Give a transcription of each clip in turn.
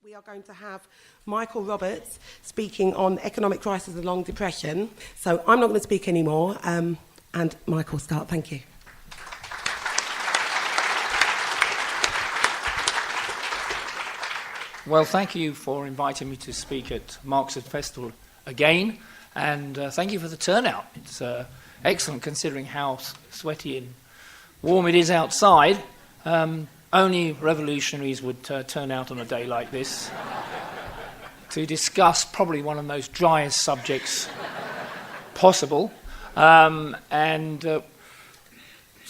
We are going to have Michael Roberts speaking on economic crisis and long depression. So I'm not going to speak anymore. And Michael, start. Thank you. Well, thank you for inviting me to speak at Marxism Festival again. And thank you for the turnout. It's excellent considering how sweaty and warm it is outside. Only revolutionaries would turn out on a day like this to discuss probably one of the most driest subjects possible. So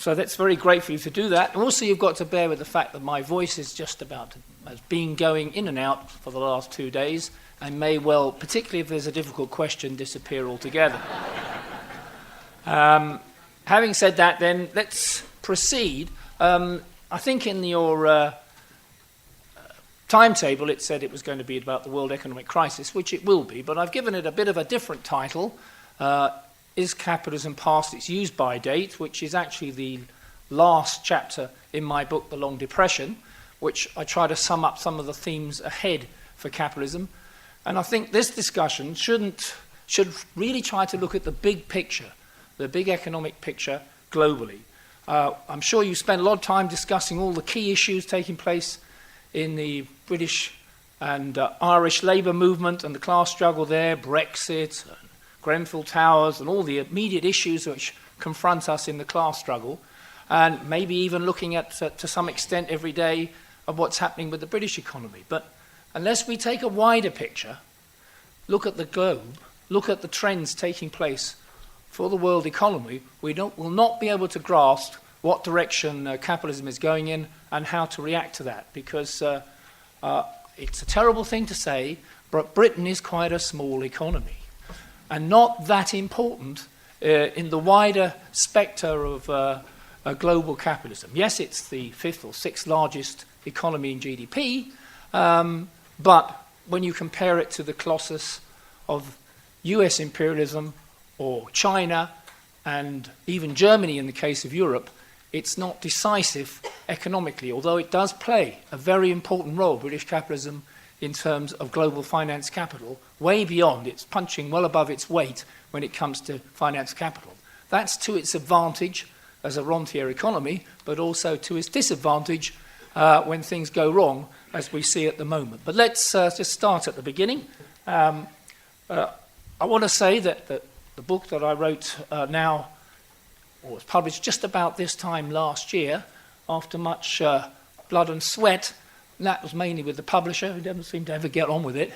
that's very great for you to do that. And also you've got to bear with the fact that my voice is just about has been going in and out for the last 2 days and may well, particularly if there's a difficult question, disappear altogether. Having said that, then, let's proceed. I think in your timetable it said it was going to be about the world economic crisis, which it will be, but I've given it a bit of a different title. Is Capitalism Past its use-by date, which is actually the last chapter in my book, The Long Depression, which I try to sum up some of the themes ahead for capitalism. And I think this discussion should really try to look at the big picture, the big economic picture globally. I'm sure you spent a lot of time discussing all the key issues taking place in the British and Irish labour movement and the class struggle there, Brexit, and Grenfell Towers, and all the immediate issues which confront us in the class struggle, and maybe even looking at, to some extent every day, of what's happening with the British economy. But unless we take a wider picture, look at the globe, look at the trends taking place for the world economy, we will not be able to grasp what direction capitalism is going in and how to react to that, because it's a terrible thing to say, but Britain is quite a small economy and not that important in the wider spectre of global capitalism. Yes, it's the 5th or 6th largest economy in GDP, but when you compare it to the colossus of US imperialism, or China, and even Germany in the case of Europe, it's not decisive economically, although it does play a very important role, British capitalism, in terms of global finance capital, way beyond. It's punching well above its weight when it comes to finance capital. That's to its advantage as a rentier economy, but also to its disadvantage when things go wrong, as we see at the moment. But let's just start at the beginning. I want to say that the book that I wrote was published just about this time last year, after much blood and sweat, and that was mainly with the publisher, who doesn't seem to ever get on with it.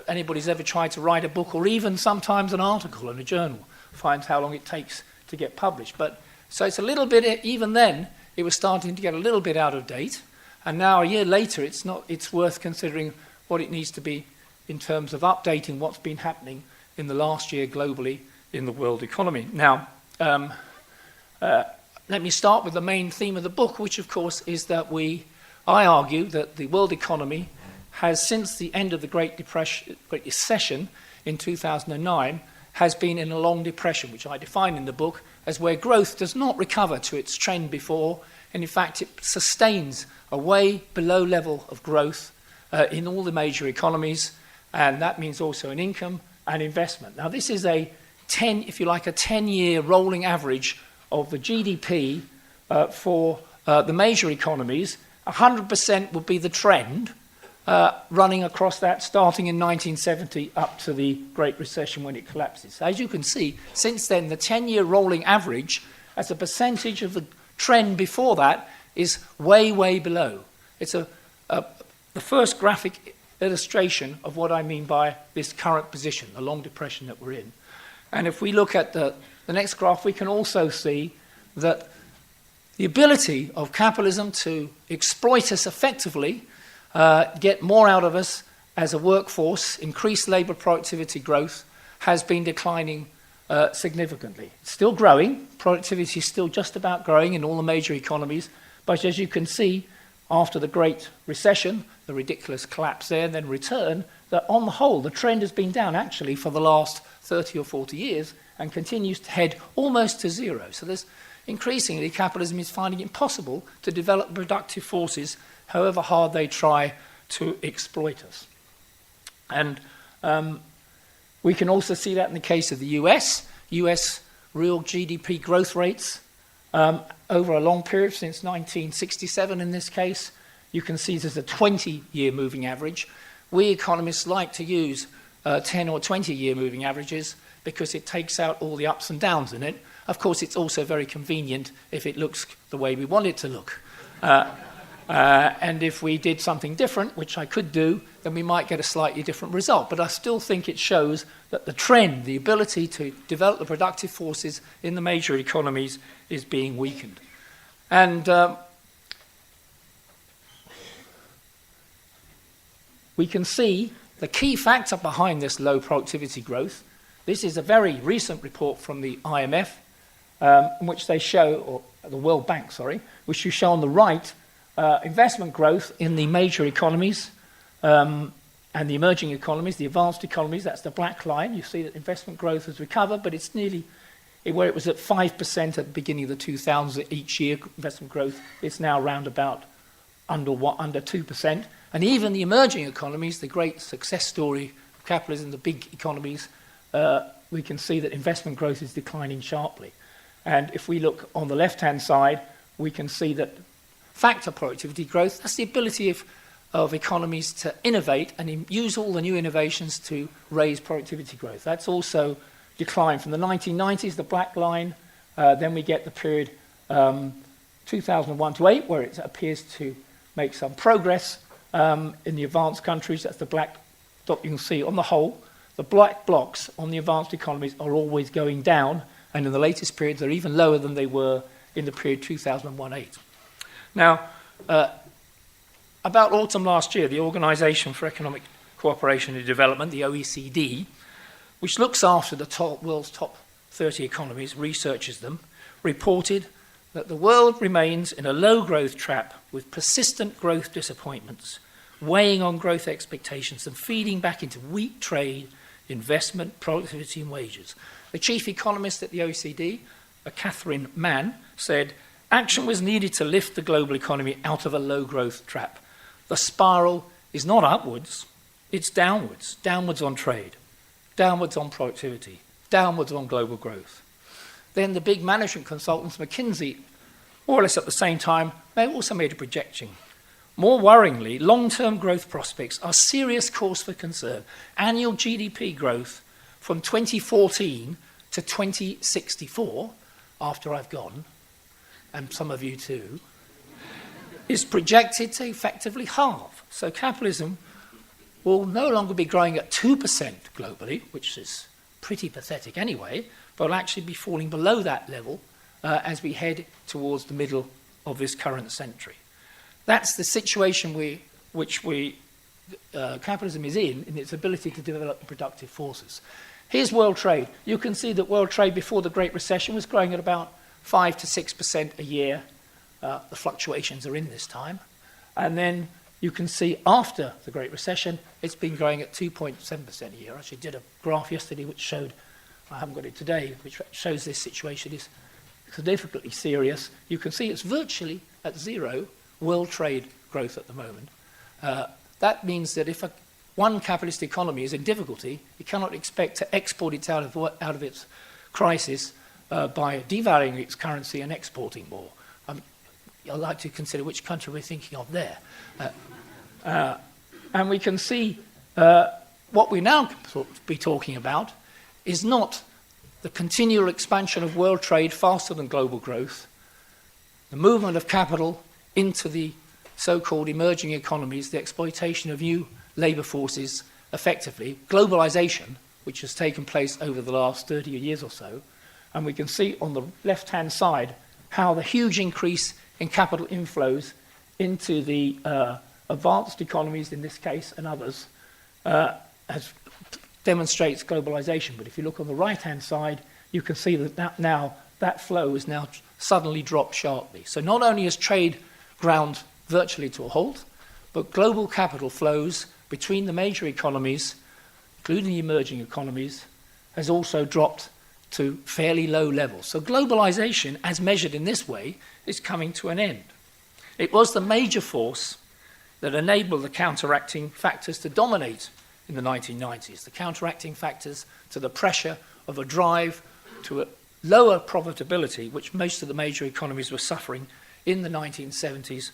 Anybody's ever tried to write a book, or even sometimes an article in a journal, finds how long it takes to get published. But so it's a little bit, even then, it was starting to get a little bit out of date, and now a year later, it's worth considering what it needs to be in terms of updating what's been happening in the last year globally in the world economy. Now, let me start with the main theme of the book, which of course is that I argue that the world economy has, since the end of the Great Recession in 2009, has been in a long depression, which I define in the book as where growth does not recover to its trend before, and in fact it sustains a way below level of growth in all the major economies, and that means also in income and investment. Now this is a 10-year rolling average of the GDP for the major economies. 100% would be the trend running across that, starting in 1970 up to the Great Recession when it collapses. As you can see, since then, the 10-year rolling average as a percentage of the trend before that is way, way below. It's the first graphic illustration of what I mean by this current position, the long depression that we're in. And if we look at the next graph, we can also see that the ability of capitalism to exploit us effectively, get more out of us as a workforce, increase labour productivity growth, has been declining significantly. It's still growing. Productivity is still just about growing in all the major economies. But as you can see, after the Great Recession, the ridiculous collapse there, and then return, that on the whole, the trend has been down actually for the last 30 or 40 years and continues to head almost to zero. So there's increasingly, capitalism is finding it impossible to develop productive forces, however hard they try to exploit us. And we can also see that in the case of the US. US real GDP growth rates over a long period, since 1967 in this case, you can see there's a 20-year moving average. We economists like to use 10 or 20-year moving averages because it takes out all the ups and downs in it. Of course, it's also very convenient if it looks the way we want it to look. And if we did something different, which I could do, then we might get a slightly different result. But I still think it shows that the trend, the ability to develop the productive forces in the major economies is being weakened. And we can see the key factor behind this low productivity growth. This is a very recent report from the IMF, in which they show, or the World Bank, sorry, which you show on the right, investment growth in the major economies and the emerging economies, the advanced economies. That's the black line. You see that investment growth has recovered, but it's nearly where it was at 5% at the beginning of the 2000s each year, investment growth. It's now around about under 2%. And even the emerging economies, the great success story of capitalism, the big economies, we can see that investment growth is declining sharply. And if we look on the left-hand side, we can see that factor productivity growth, that's the ability of economies to innovate and use all the new innovations to raise productivity growth. That's also declined from the 1990s, the black line. Then we get the period 2001 to 8, where it appears to make some progress in the advanced countries. That's the black dot you can see. On the whole, the black blocks on the advanced economies are always going down, and in the latest periods they're even lower than they were in the period 2001-8. Now, about autumn last year, the Organisation for Economic Cooperation and Development, the OECD, which looks after the world's top 30 economies, researches them, reported that the world remains in a low growth trap with persistent growth disappointments, weighing on growth expectations and feeding back into weak trade, investment, productivity and wages. The chief economist at the OECD, Catherine Mann, said, action was needed to lift the global economy out of a low growth trap. The spiral is not upwards, it's downwards. Downwards on trade, downwards on productivity, downwards on global growth. Then the big management consultants, McKinsey, more or less at the same time, they also made a projection. More worryingly, long-term growth prospects are serious cause for concern. Annual GDP growth from 2014 to 2064, after I've gone, and some of you too, is projected to effectively halve. So capitalism will no longer be growing at 2% globally, which is pretty pathetic anyway, but will actually be falling below that level as we head towards the middle of this current century. That's the situation which capitalism is in its ability to develop productive forces. Here's world trade. You can see that world trade before the Great Recession was growing at about 5 to 6% a year. The fluctuations are in this time. And then you can see after the Great Recession, it's been growing at 2.7% a year. I actually did a graph yesterday which showed, I haven't got it today, which shows this situation is significantly serious. You can see it's virtually at zero world trade growth at the moment. That means that if one capitalist economy is in difficulty, you cannot expect to export it out of its crisis by devaluing its currency and exporting more. I'd like to consider which country we're thinking of there. And we can see what we now be talking about is not the continual expansion of world trade faster than global growth, the movement of capital into the so-called emerging economies, the exploitation of new labour forces effectively, globalisation, which has taken place over the last 30 years or so. And we can see on the left-hand side how the huge increase in capital inflows into the advanced economies, in this case, and others, demonstrates globalisation. But if you look on the right-hand side, you can see that now that flow has now suddenly dropped sharply. So not only has trade ground virtually to a halt, but global capital flows between the major economies, including the emerging economies, has also dropped to fairly low levels. So globalisation, as measured in this way, is coming to an end. It was the major force that enabled the counteracting factors to dominate in the 1990s, the counteracting factors to the pressure of a drive to a lower profitability, which most of the major economies were suffering in the 1970s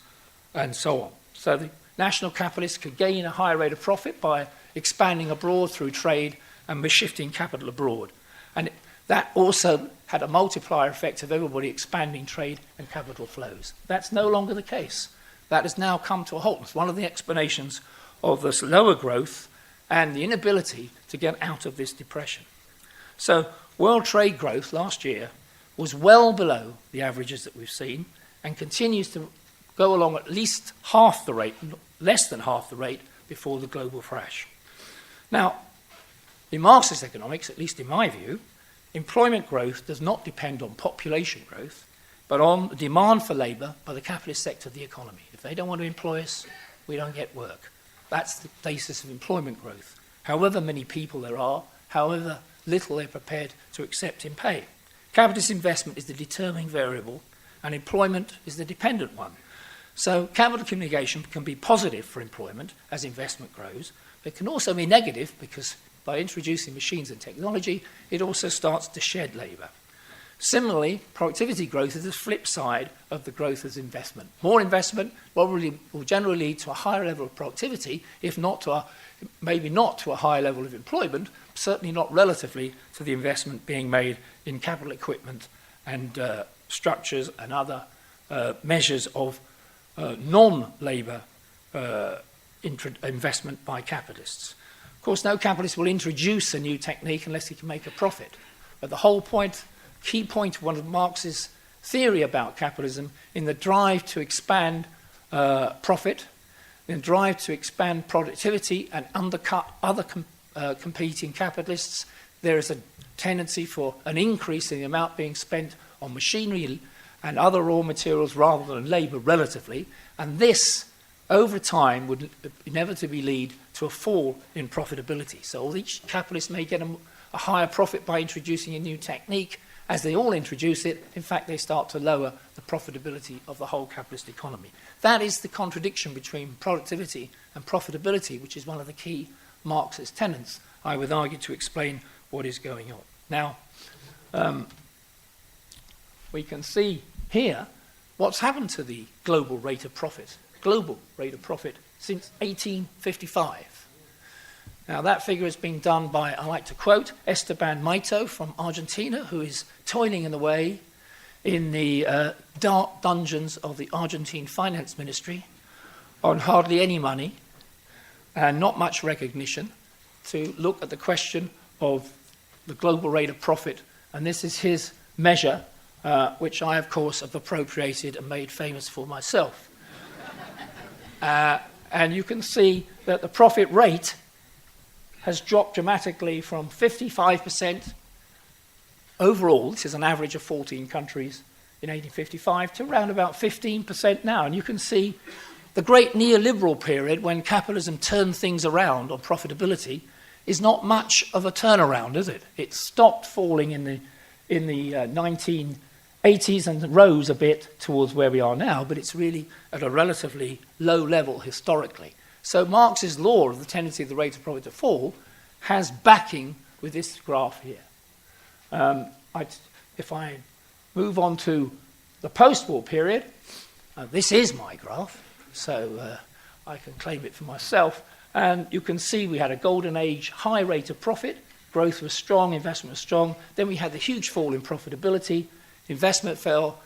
and so on. So the national capitalists could gain a higher rate of profit by expanding abroad through trade and by shifting capital abroad. And that also had a multiplier effect of everybody expanding trade and capital flows. That's no longer the case. That has now come to a halt. It's one of the explanations of this lower growth and the inability to get out of this depression. So world trade growth last year was well below the averages that we've seen and continues to go along at least half the rate, less than half the rate, before the global crash. Now, in Marxist economics, at least in my view, employment growth does not depend on population growth, but on the demand for labour by the capitalist sector of the economy. If they don't want to employ us, we don't get work. That's the basis of employment growth. However many people there are, however little they're prepared to accept in pay. Capitalist investment is the determining variable, and employment is the dependent one. So capital accumulation can be positive for employment as investment grows, but it can also be negative because by introducing machines and technology, it also starts to shed labour. Similarly, productivity growth is the flip side of the growth as investment. More investment will generally lead to a higher level of productivity, if not to maybe not to a higher level of employment, certainly not relatively to the investment being made in capital equipment and structures and other measures of non-labour investment by capitalists. Of course, no capitalist will introduce a new technique unless he can make a profit. But the whole point, key point of one of Marx's theory about capitalism, in the drive to expand profit, in the drive to expand productivity and undercut other competing capitalists, there is a tendency for an increase in the amount being spent on machinery and other raw materials rather than labour relatively, and this over time would inevitably lead to a fall in profitability. So each capitalist may get a higher profit by introducing a new technique. As they all introduce it, in fact, they start to lower the profitability of the whole capitalist economy. That is the contradiction between productivity and profitability, which is one of the key Marxist tenets, I would argue, to explain what is going on. Now, we can see here what's happened to the global rate of profit since 1855. Now, that figure has been done by, I like to quote, Esteban Maito from Argentina, who is toiling away in the dark dungeons of the Argentine finance ministry on hardly any money and not much recognition, to look at the question of the global rate of profit. And this is his measure, which I, of course, have appropriated and made famous for myself. And you can see that the profit rate has dropped dramatically from 55% overall, this is an average of 14 countries in 1855, to around about 15% now. And you can see the great neoliberal period when capitalism turned things around on profitability is not much of a turnaround, is it? It stopped falling in the 1980s and rose a bit towards where we are now, but it's really at a relatively low level historically. So Marx's law of the tendency of the rate of profit to fall has backing with this graph here. If I move on to the post-war period, this is my graph, so I can claim it for myself. And you can see we had a golden age, high rate of profit, growth was strong, investment was strong. Then we had the huge fall in profitability, investment fell,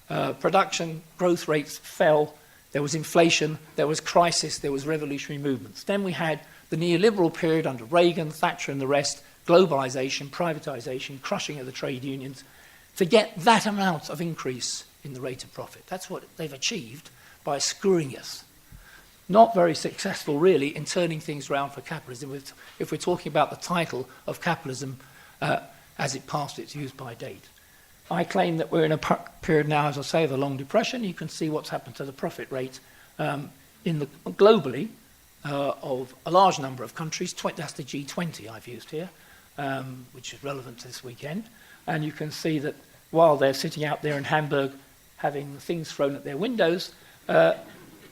production growth rates fell, there was inflation, there was crisis, there was revolutionary movements. Then we had the neoliberal period under Reagan, Thatcher and the rest, globalization, privatization, crushing of the trade unions, to get that amount of increase in the rate of profit. That's what they've achieved by screwing us. Not very successful, really, in turning things around for capitalism, if we're talking about the title of capitalism as it passed its use-by date. I claim that we're in a period now, as I say, of a long depression. You can see what's happened to the profit rate globally of a large number of countries. That's the G20 I've used here, which is relevant to this weekend. And you can see that while they're sitting out there in Hamburg having things thrown at their windows,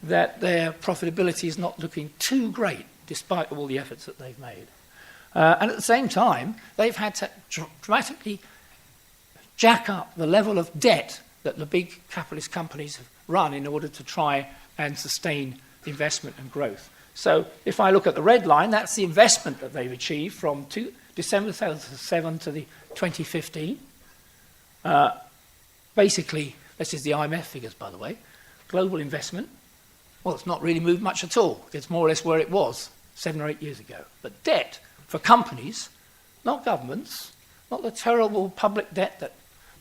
that their profitability is not looking too great, despite all the efforts that they've made. And at the same time, they've had to dramatically jack up the level of debt that the big capitalist companies have run in order to try and sustain investment and growth. So if I look at the red line, that's the investment that they've achieved from December 2007 to the 2015. Basically, this is the IMF figures, by the way. Global investment, well, it's not really moved much at all. It's more or less where it was 7 or 8 years ago. But debt for companies, not governments, not the terrible public debt that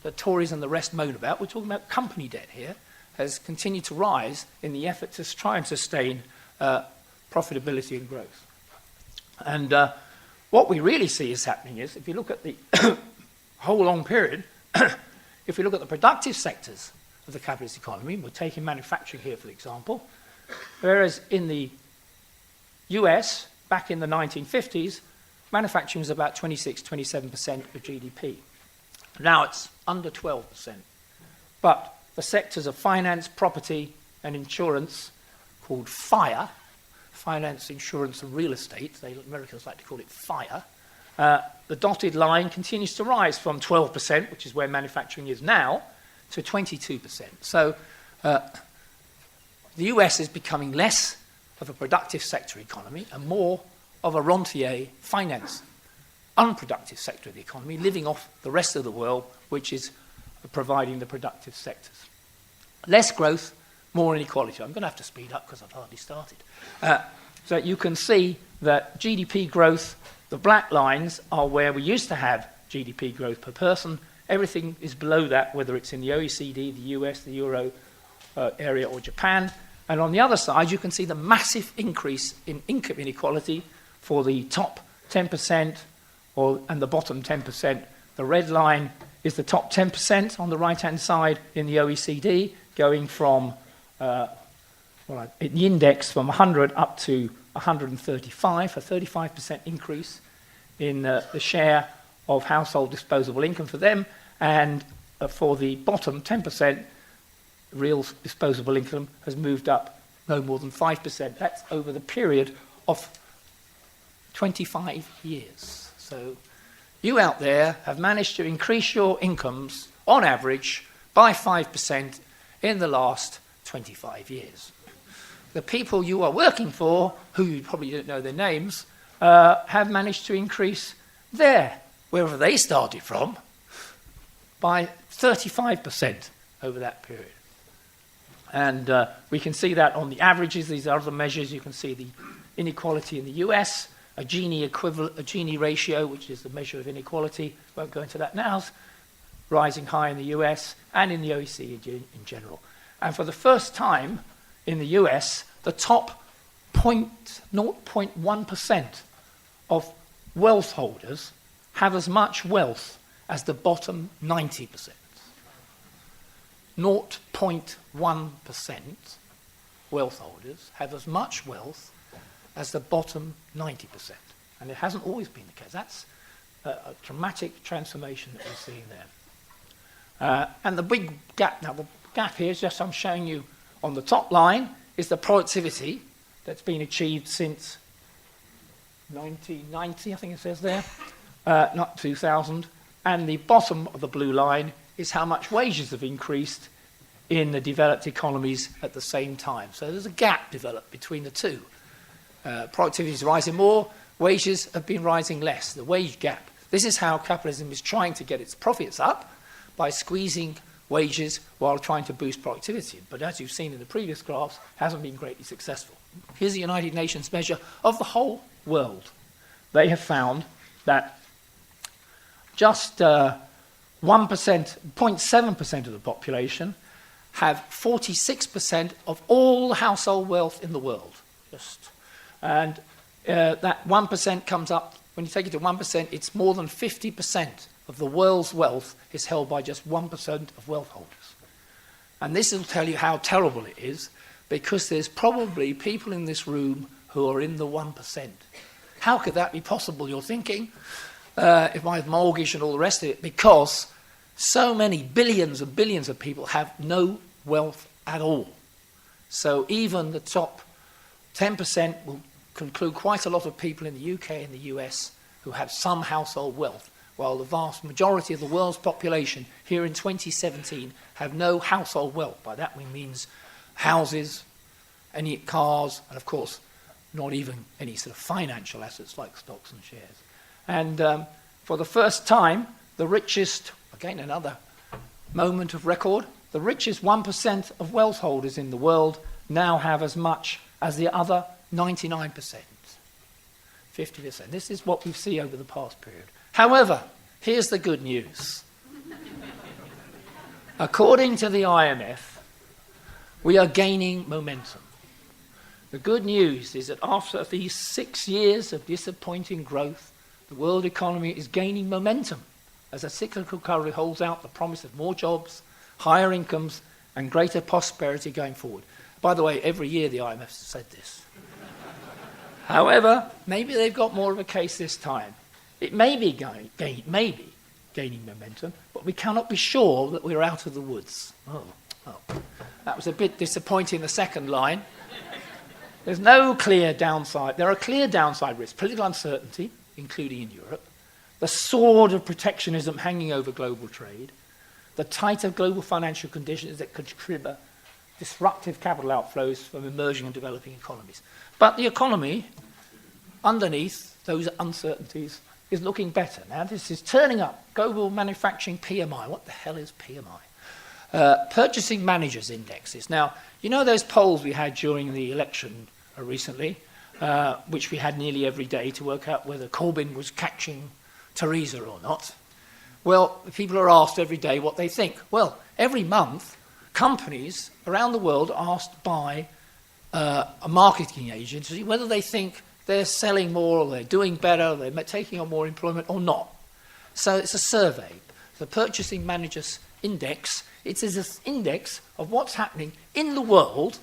the Tories and the rest moan about. We're talking about company debt here, has continued to rise in the effort to try and sustain profitability and growth. And what we really see is happening is, if you look at the whole long period, if we look at the productive sectors of the capitalist economy, we're taking manufacturing here, for example, whereas in the US, back in the 1950s, manufacturing was about 26-27% of GDP. Now it's under 12%. But the sectors of finance, property, and insurance, called FIRE, finance, insurance, and real estate, Americans like to call it FIRE, the dotted line continues to rise from 12%, which is where manufacturing is now, to 22%. So the US is becoming less of a productive sector economy and more of a rentier finance, unproductive sector of the economy, living off the rest of the world, which is providing the productive sectors. Less growth, more inequality. I'm going to have to speed up because I've hardly started. So you can see that GDP growth, the black lines are where we used to have GDP growth per person. Everything is below that, whether it's in the OECD, the US, the Euro area, or Japan. And on the other side, you can see the massive increase in income inequality for the top 10% and the bottom 10%. The red line is the top 10% on the right-hand side in the OECD, going from the index from 100 up to 135, a 35% increase in the share of household disposable income for them, and for the bottom 10%, real disposable income has moved up no more than 5%. That's over the period of 25 years. So you out there have managed to increase your incomes on average by 5% in the last 25 years. The people you are working for, who you probably don't know their names, have managed to increase wherever they started from, by 35% over that period. And we can see that on the averages. These are other measures. You can see the inequality in the US, a Gini ratio, which is the measure of inequality, won't go into that now, rising high in the US and in the OECD in general. And for the first time in the US, the top 0.1% of wealth holders have as much wealth as the bottom 90%. 0.1% wealth holders have as much wealth as the bottom 90%. And it hasn't always been the case. That's a dramatic transformation that we're seeing there. And the big gap, now the gap here is just I'm showing you on the top line is the productivity that's been achieved since 1990, I think it says there, not 2000. And the bottom of the blue line is how much wages have increased in the developed economies at the same time. So there's a gap developed between the two. Productivity is rising more, wages have been rising less, the wage gap. This is how capitalism is trying to get its profits up, by squeezing wages while trying to boost productivity. But as you've seen in the previous graphs, hasn't been greatly successful. Here's the United Nations measure of the whole world. They have found that just 0.7% of the population have 46% of all the household wealth in the world. And that 1% comes up, when you take it to 1%, it's more than 50% of the world's wealth is held by just 1% of wealth holders. And this will tell you how terrible it is, because there's probably people in this room who are in the 1%. How could that be possible, you're thinking? If I have mortgage and all the rest of it, because so many billions and billions of people have no wealth at all. So even the top 10% will conclude quite a lot of people in the UK and the US who have some household wealth, while the vast majority of the world's population here in 2017 have no household wealth. By that we means houses, any cars, and of course not even any sort of financial assets like stocks and shares. And for the first time, the richest, again another moment of record, the richest 1% of wealth holders in the world now have as much as the other 99%, 50%. This is what we see over the past period. However, here's the good news. According to the IMF, we are gaining momentum. The good news is that after these 6 years of disappointing growth, the world economy is gaining momentum as a cyclical recovery holds out the promise of more jobs, higher incomes, and greater prosperity going forward. By the way, every year the IMF has said this. However, maybe they've got more of a case this time. It may be gaining momentum, but we cannot be sure that we're out of the woods. Oh. That was a bit disappointing, the second line. There's no clear downside. There are clear downside risks. Political uncertainty, including in Europe, the sword of protectionism hanging over global trade, the tighter global financial conditions that could trigger disruptive capital outflows from emerging and developing economies. But the economy, underneath those uncertainties, is looking better. Now, this is turning up. Global manufacturing PMI. What the hell is PMI? Purchasing managers' indexes. Now, you know those polls we had during the election recently, which we had nearly every day to work out whether Corbyn was catching Theresa or not? Well, people are asked every day what they think. Well, every month, companies around the world are asked by a marketing agency whether they think they're selling more or they're doing better, they're taking on more employment or not. So it's a survey. The Purchasing Managers Index, it's an index of what's happening in the world,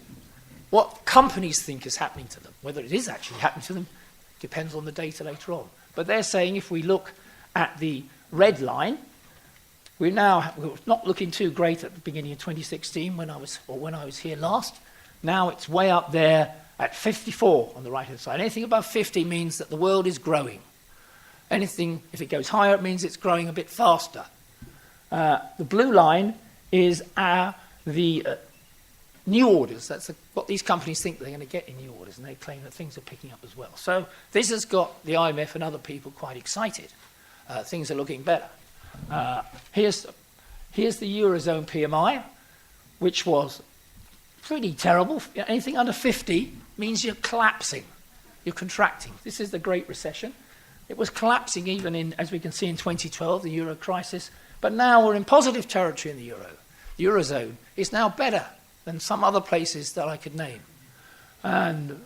what companies think is happening to them. Whether it is actually happening to them depends on the data later on. But they're saying if we look at the red line, we're not looking too great at the beginning of 2016 when I was here last. Now it's way up there at 54 on the right-hand side. Anything above 50 means that the world is growing. Anything, if it goes higher, it means it's growing a bit faster. The blue line is the new orders. That's what these companies think they're going to get in new orders, and they claim that things are picking up as well. So this has got the IMF and other people quite excited. Things are looking better. Here's the Eurozone PMI, which was pretty terrible. Anything under 50 means you're collapsing, you're contracting. This is the Great Recession. It was collapsing even in, as we can see in 2012, the Euro crisis. But now we're in positive territory in the Eurozone. It's now better than some other places that I could name. And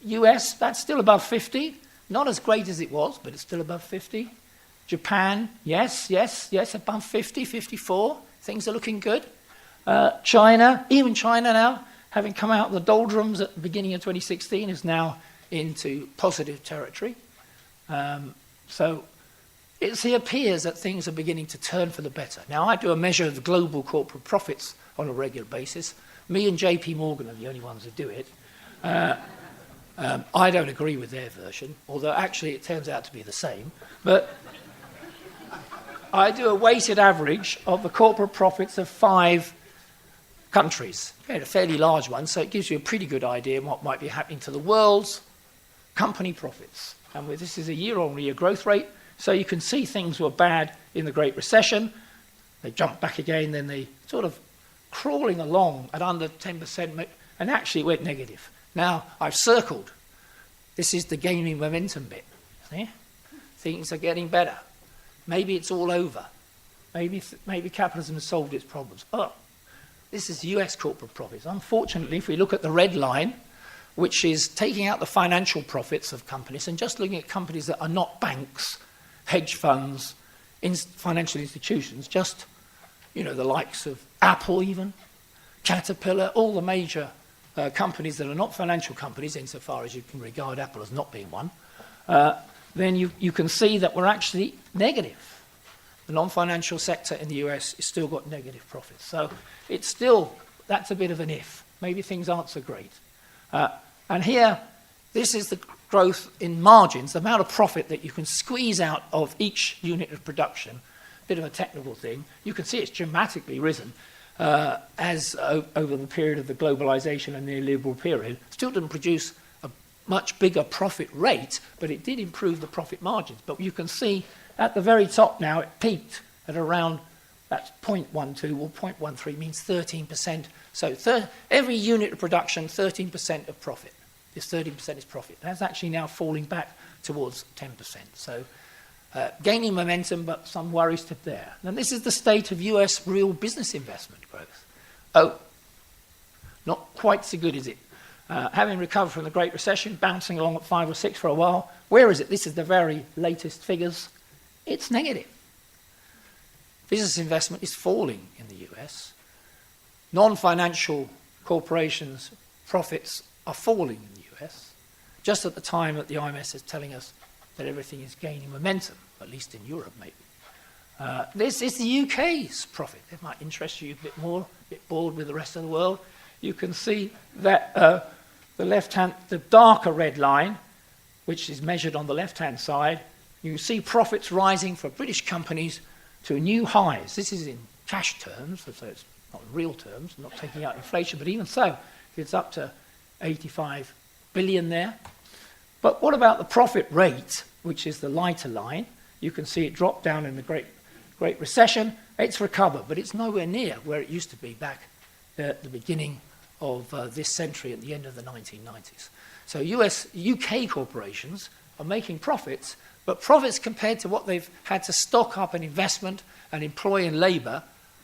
US, that's still above 50. Not as great as it was, but it's still above 50. Japan, yes, above 50, 54. Things are looking good. China, even China now, having come out of the doldrums at the beginning of 2016, is now into positive territory. So it appears that things are beginning to turn for the better. Now, I do a measure of the global corporate profits on a regular basis. Me and JP Morgan are the only ones who do it. I don't agree with their version, although actually it turns out to be the same. But I do a weighted average of the corporate profits of 5 countries. A fairly large one, so it gives you a pretty good idea of what might be happening to the world's company profits. And this is a year-on-year growth rate, so you can see things were bad in the Great Recession. They jumped back again, then they sort of crawling along at under 10%, and actually it went negative. Now, I've circled. This is the gaining momentum bit. See? Things are getting better. Maybe it's all over. Maybe capitalism has solved its problems. Oh, this is US corporate profits. Unfortunately, if we look at the red line, which is taking out the financial profits of companies and just looking at companies that are not banks, hedge funds, financial institutions, just, the likes of Apple even, Caterpillar, all the major companies that are not financial companies, insofar as you can regard Apple as not being one, then you can see that we're actually negative. The non-financial sector in the US has still got negative profits. So that's a bit of an if. maybe things aren't so great. And here, this is the growth in margins, the amount of profit that you can squeeze out of each unit of production. Bit of a technical thing. You can see it's dramatically risen over the period of the globalization and neoliberal period. Still didn't produce a much bigger profit rate, but it did improve the profit margins. But you can see at the very top now, it peaked at around, that's 0.12 or 0.13 means 13%. So every unit of production, 13% of profit. This 13% is profit. That's actually now falling back towards 10%. So gaining momentum, but some worries to there. And this is the state of US real business investment growth. Oh, not quite so good, is it? Having recovered from the Great Recession, bouncing along at 5 or 6 for a while. Where is it? This is the very latest figures. It's negative. Business investment is falling in the US. Non-financial corporations' profits are falling in the US, just at the time that the IMF is telling us that everything is gaining momentum, at least in Europe, maybe. This is the UK's profit. It might interest you a bit more, a bit bored with the rest of the world. You can see that the left-hand, the darker red line, which is measured on the left-hand side, you see profits rising for British companies to new highs. This is in cash terms, so it's not in real terms, not taking out inflation, but even so, it's up to 85 billion there. But what about the profit rate, which is the lighter line? You can see it dropped down in the Great Recession. It's recovered, but it's nowhere near where it used to be back at the beginning of this century, at the end of the 1990s. So UK corporations are making profits, but profits compared to what they've had to stock up in investment and employ in labour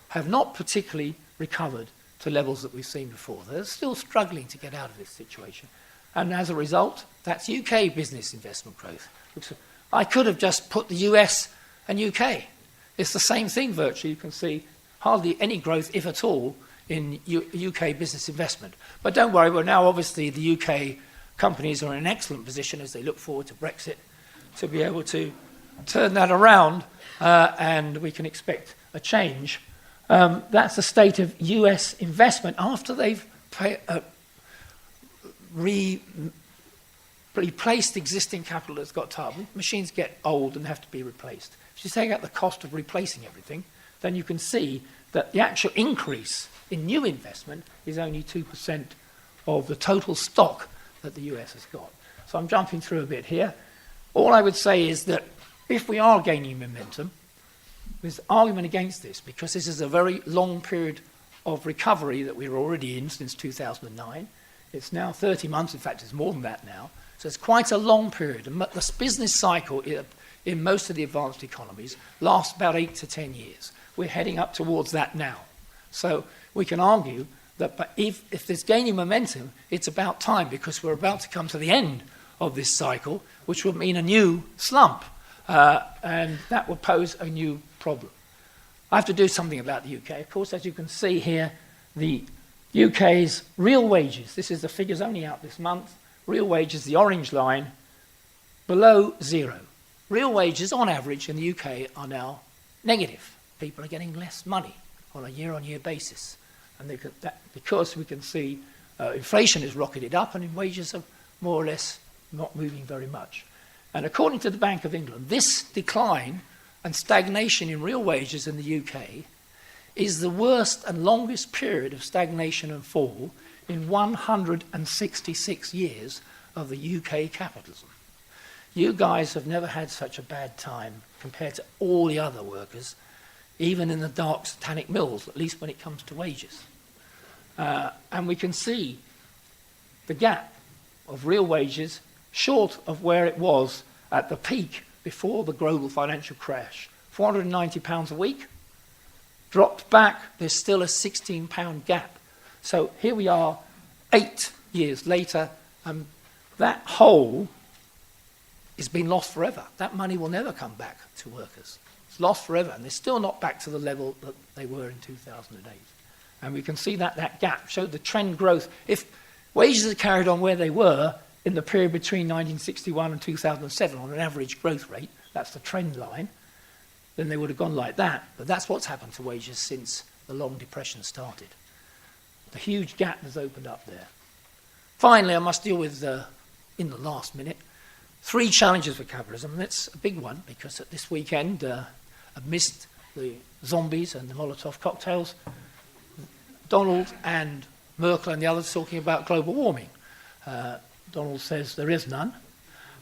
have not particularly recovered to levels that we've seen before. They're still struggling to get out of this situation. And as a result, that's UK business investment growth. I could have just put the US and UK. It's the same thing virtually. You can see hardly any growth, if at all, in UK business investment. But don't worry, well, now obviously the UK companies are in an excellent position as they look forward to Brexit to be able to turn that around, and we can expect a change. That's the state of US investment after they've replaced existing capital that's got tired. Machines get old and have to be replaced. If you take out the cost of replacing everything, then you can see that the actual increase in new investment is only 2% of the total stock that the US has got. So I'm jumping through a bit here. All I would say is that if we are gaining momentum, there's argument against this, because this is a very long period of recovery that we're already in since 2009. It's now 30 months, in fact, it's more than that now. So it's quite a long period. And this business cycle in most of the advanced economies lasts about 8 to 10 years. We're heading up towards that now. So we can argue that if there's gaining momentum, it's about time, because we're about to come to the end of this cycle, which would mean a new slump. And that would pose a new problem. I have to do something about the UK. Of course, as you can see here, the UK's real wages, this is the figures only out this month, real wages, the orange line, below zero. Real wages, on average, in the UK are now negative. People are getting less money on a year-on-year basis. And because we can see inflation has rocketed up and wages are more or less not moving very much. And according to the Bank of England, this decline and stagnation in real wages in the UK is the worst and longest period of stagnation and fall in 166 years of the UK capitalism. You guys have never had such a bad time compared to all the other workers, even in the dark satanic mills, at least when it comes to wages. And we can see the gap of real wages short of where it was at the peak before the global financial crash. £490 a week, dropped back, there's still a £16 gap. So here we are 8 years later, and that hole has been lost forever. That money will never come back to workers. It's lost forever, and they're still not back to the level that they were in 2008. And we can see that gap showed the trend growth. If wages had carried on where they were in the period between 1961 and 2007 on an average growth rate, that's the trend line, then they would have gone like that. But that's what's happened to wages since the long depression started. the huge gap that's opened up there. Finally, I must deal with, in the last minute, 3 challenges for capitalism. That's a big one, because at this weekend, amidst the zombies and the Molotov cocktails, Donald and Merkel and the others talking about global warming. Donald says there is none,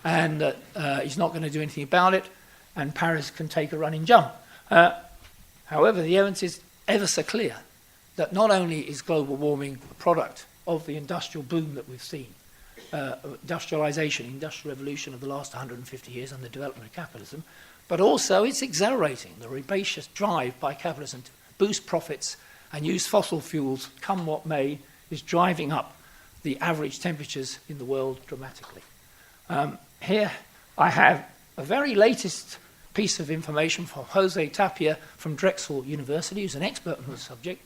and that he's not going to do anything about it, and Paris can take a running jump. However, the evidence is ever so clear that not only is global warming a product of the industrial boom that we've seen, industrialization, industrial revolution of the last 150 years and the development of capitalism, but also it's accelerating the rapacious drive by capitalism to boost profits and use fossil fuels, come what may, is driving up the average temperatures in the world dramatically. Here I have a very latest piece of information from Jose Tapia from Drexel University, who's an expert on the subject.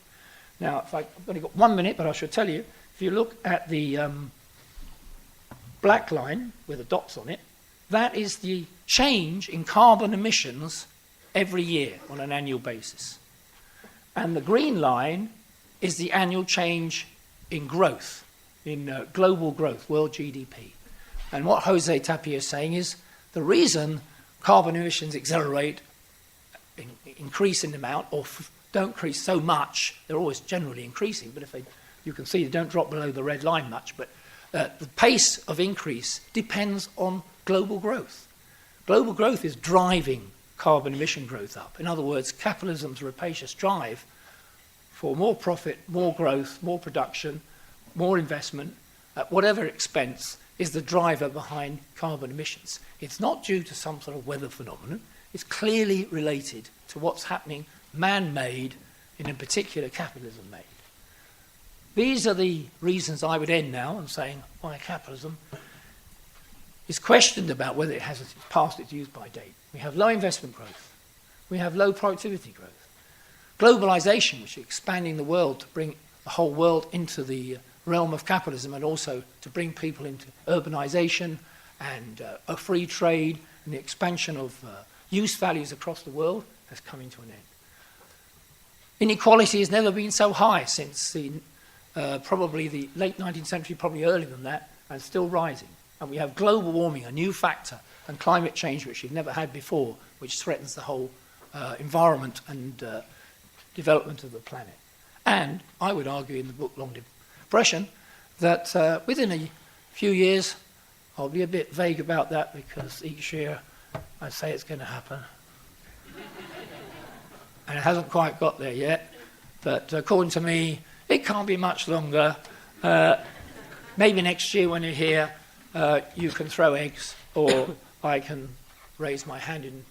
Now, I've only got 1 minute, but I should tell you, if you look at the black line with the dots on it, that is the change in carbon emissions every year on an annual basis. And the green line is the annual change in growth, in global growth, world GDP. And what Jose Tapia is saying is the reason carbon emissions accelerate, increase in amount, or don't increase so much, they're always generally increasing, but you can see they don't drop below the red line much, but the pace of increase depends on global growth. Global growth is driving carbon emission growth up. In other words, capitalism's rapacious drive for more profit, more growth, more production, more investment, at whatever expense, is the driver behind carbon emissions. It's not due to some sort of weather phenomenon. It's clearly related to what's happening man-made, and in particular capitalism-made. These are the reasons I would end now and saying why capitalism is questioned about whether it has passed its use-by date. We have low investment growth. We have low productivity growth. Globalization, which is expanding the world to bring the whole world into the realm of capitalism, and also to bring people into urbanization and a free trade and the expansion of use values across the world, has come into an end. Inequality has never been so high since probably the late 19th century, probably earlier than that, and still rising. And we have global warming, a new factor, and climate change, which we've never had before, which threatens the whole environment and development of the planet. And I would argue in the book Long Depression that within a few years, I'll be a bit vague about that because each year I say it's going to happen. And it hasn't quite got there yet, but according to me, it can't be much longer. Maybe next year when you're here, you can throw eggs, or I can raise my hand in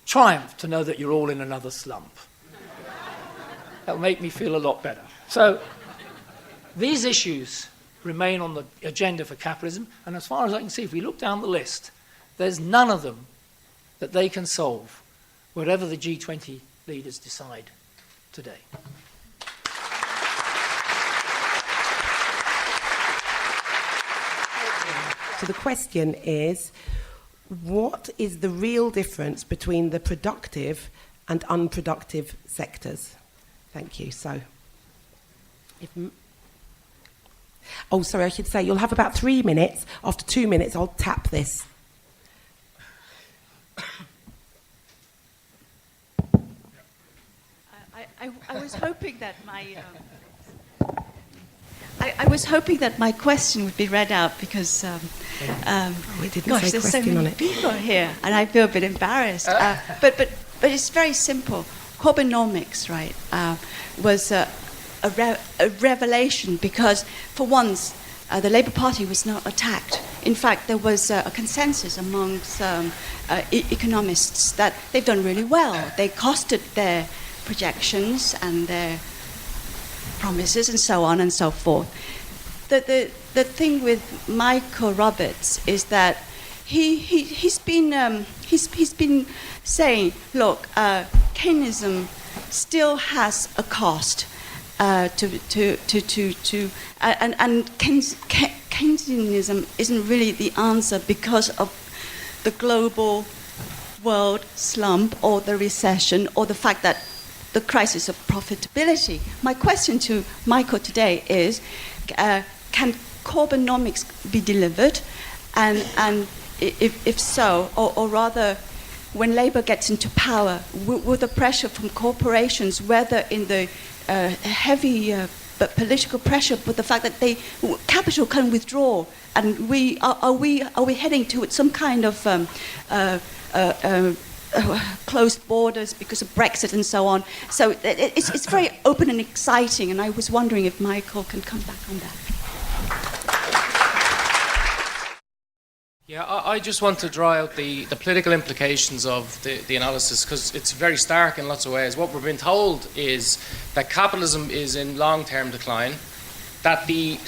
triumph to know that you're all in another slump. That'll make me feel a lot better. So these issues remain on the agenda for capitalism, and as far as I can see, if we look down the list, there's none of them that they can solve, whatever the G20 leaders decide today. So the question is, what is the real difference between the productive and unproductive sectors? Thank you. So, sorry, I should say you'll have about 3 minutes. After 2 minutes, I'll tap this. I was hoping that I was hoping that my question would be read out because We didn't say there's so question on many it. people here, and I feel a bit embarrassed. But it's very simple. Corbynomics, right, was a revelation because, for once, the Labour Party was not attacked. In fact, there was a consensus amongst economists that they've done really well. They costed their projections and their promises and so on and so forth. The thing with Michael Roberts is that he's been saying, look, Keynesism still has a cost and Keynesianism isn't really the answer because of the global world slump or the recession or the fact that the crisis of profitability. My question to Michael today is, can Corbynomics be delivered? And if so, or rather, when Labour gets into power, will the pressure from corporations, whether in the heavy but political pressure, but the fact that capital can withdraw, and are we heading towards some kind of closed borders because of Brexit and so on? So it's very open and exciting, and I was wondering if Michael can come back on that. Yeah, I just want to draw out the political implications of the analysis, because it's very stark in lots of ways. What we're being told is that capitalism is in long-term decline, that the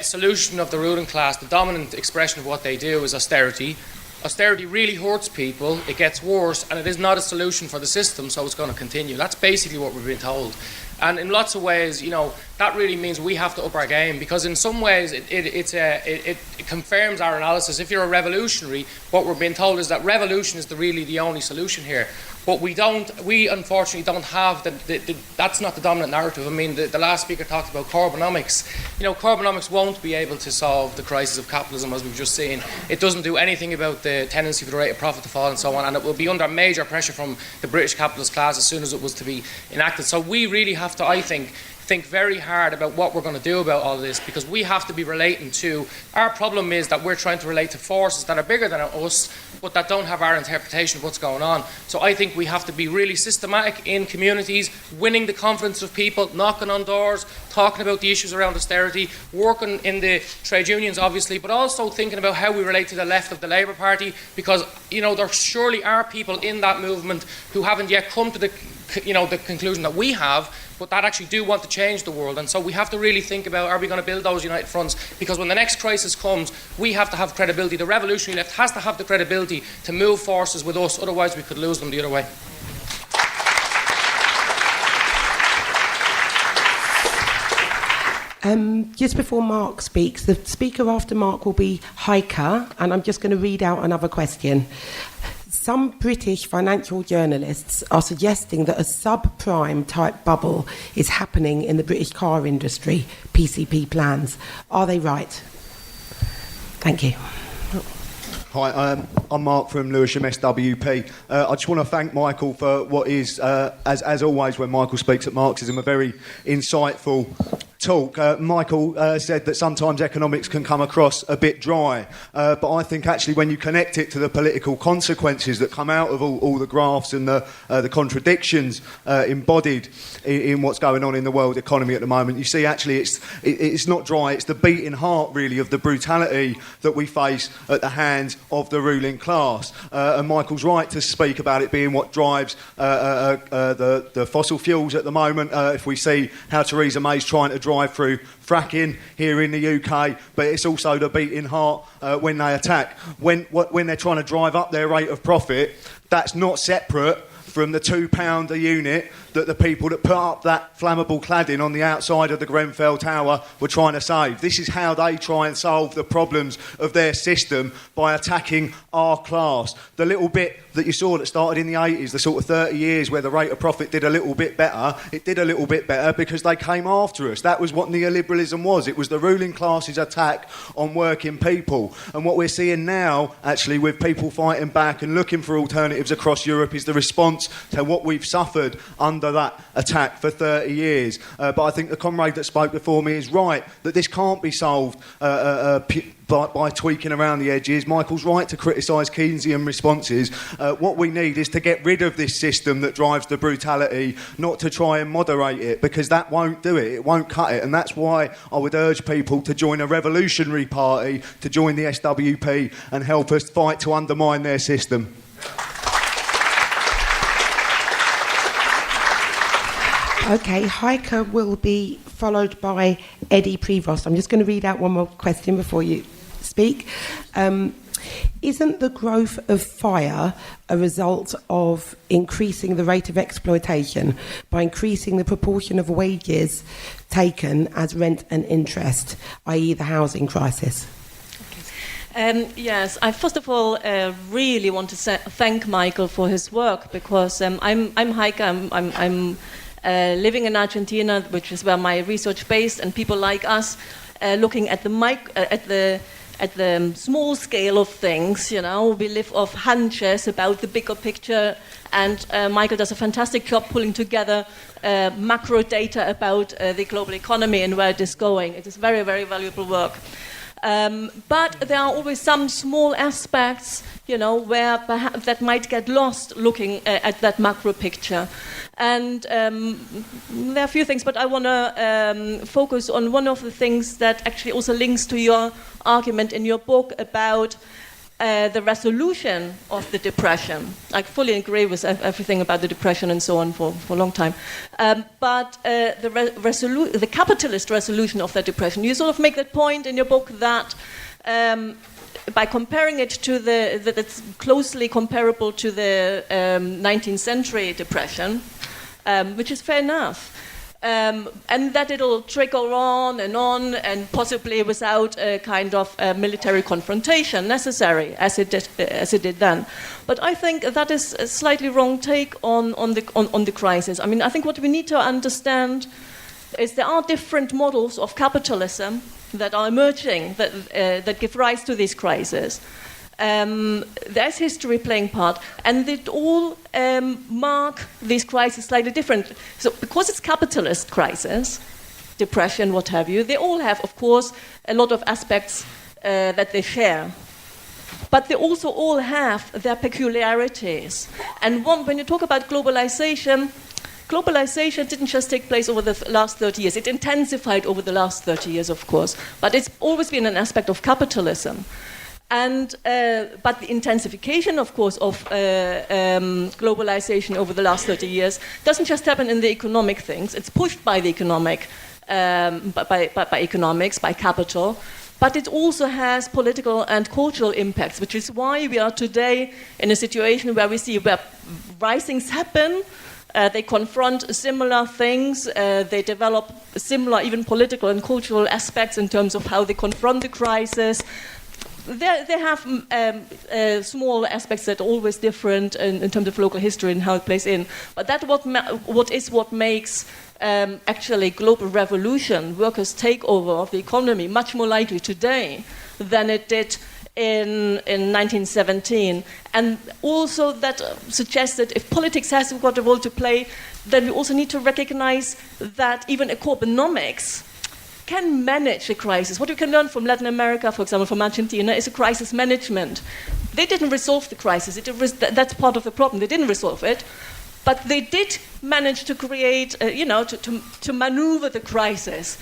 solution of the ruling class, the dominant expression of what they do, is austerity. Austerity really hurts people, it gets worse, and it is not a solution for the system, so it's going to continue. That's basically what we're being told. And in lots of ways, that really means we have to up our game, because in some ways it confirms our analysis. If you're a revolutionary, what we're being told is that revolution is really the only solution here. But we unfortunately don't have that's not the dominant narrative. I mean, the last speaker talked about Corbynomics. Corbynomics won't be able to solve the crisis of capitalism, as we've just seen. It doesn't do anything about the tendency for the rate of profit to fall and so on, and it will be under major pressure from the British capitalist class as soon as it was to be enacted. So we really have to, I think very hard about what we're going to do about all of this, because we have to be relating to, our problem is that we're trying to relate to forces that are bigger than us, but that don't have our interpretation of what's going on. So I think we have to be really systematic in communities, winning the confidence of people, knocking on doors, talking about the issues around austerity, working in the trade unions obviously, but also thinking about how we relate to the left of the Labour Party, because there surely are people in that movement who haven't yet come to the conclusion that we have, but that actually do want to change the world. And so we have to really think about, are we going to build those united fronts? Because when the next crisis comes, we have to have credibility. The revolutionary left has to have the credibility to move forces with us, otherwise we could lose them the other way. Just before Mark speaks, the speaker after Mark will be Heike, and I'm just going to read out another question. Some British financial journalists are suggesting that a subprime type bubble is happening in the British car industry, PCP plans. Are they right? Thank you. Hi, I'm Mark from Lewisham SWP. I just want to thank Michael for what is, as always when Michael speaks at Marxism, a very insightful talk. Michael said that sometimes economics can come across a bit dry, but I think actually when you connect it to the political consequences that come out of all the graphs and the contradictions embodied in what's going on in the world economy at the moment, you see actually it's not dry, it's the beating heart really of the brutality that we face at the hands of the ruling class. And Michael's right to speak about it being what drives the fossil fuels at the moment. If we see how Theresa May's trying to drive through fracking here in the UK, but it's also the beating heart when they attack. When they're trying to drive up their rate of profit, that's not separate from the £2 a unit that the people that put up that flammable cladding on the outside of the Grenfell Tower were trying to save. This is how they try and solve the problems of their system, by attacking our class. The little bit that you saw that started in the 80s, the sort of 30 years where the rate of profit did a little bit better, it did a little bit better because they came after us. That was what neoliberalism was. It was the ruling class's attack on working people. And what we're seeing now, actually, with people fighting back and looking for alternatives across Europe, is the response to what we've suffered under that attack for 30 years. But I think the comrade that spoke before me is right, that this can't be solved by tweaking around the edges. Michael's right to criticise Keynesian responses. What we need is to get rid of this system that drives the brutality, not to try and moderate it, because that won't do it. It won't cut it. And that's why I would urge people to join a revolutionary party, to join the SWP and help us fight to undermine their system. Okay, Heike will be followed by Eddie Prevost. I'm just going to read out one more question before you speak. Isn't the growth of fire a result of increasing the rate of exploitation by increasing the proportion of wages taken as rent and interest, i.e. the housing crisis? Yes, I first of all thank Michael for his work, because I'm Heike. I'm living in Argentina, which is where my research based, and people like us looking at the small scale of things, you know, we live off hunches about the bigger picture, and Michael does a fantastic job pulling together macro data about the global economy and where it is going. It is very, very valuable work. But there are always some small aspects, you know, where perhaps that might get lost looking at that macro picture. And there are a few things, but I want to focus on one of the things that actually also links to your argument in your book about the resolution of the depression. I fully agree with everything about the depression and so on for a long time. But the capitalist resolution of that depression, you sort of make that point in your book that by comparing it to that it's closely comparable to the 19th century depression, which is fair enough. And that it'll trickle on and possibly without a kind of military confrontation necessary, as it did then. But I think that is a slightly wrong take on the crisis. I mean, I think what we need to understand is there are different models of capitalism that are emerging that give rise to these crises. There's history playing part, and it all mark these crises slightly different. So because it's capitalist crisis, depression, what have you, they all have, of course, a lot of aspects that they share. But they also all have their peculiarities. And when you talk about globalization didn't just take place over the last 30 years. It intensified over the last 30 years, of course. But it's always been an aspect of capitalism. And but the intensification, of course, of globalization over the last 30 years doesn't just happen in the economic things. It's pushed by the economic, by economics, by capital. But it also has political and cultural impacts, which is why we are today in a situation where we see where risings happen. They confront similar things. They develop similar, even political and cultural aspects in terms of how they confront the crisis. They have small aspects that are always different in terms of local history and how it plays in. But that's what makes actually global revolution, workers' takeover of the economy, much more likely today than it did in 1917. And also that suggests that if politics has got a role to play, then we also need to recognize that even Corbynomics can manage a crisis. What you can learn from Latin America, for example, from Argentina, is a crisis management. They didn't resolve the crisis. That's part of the problem. They didn't resolve it, but they did manage to create, to maneuver the crisis,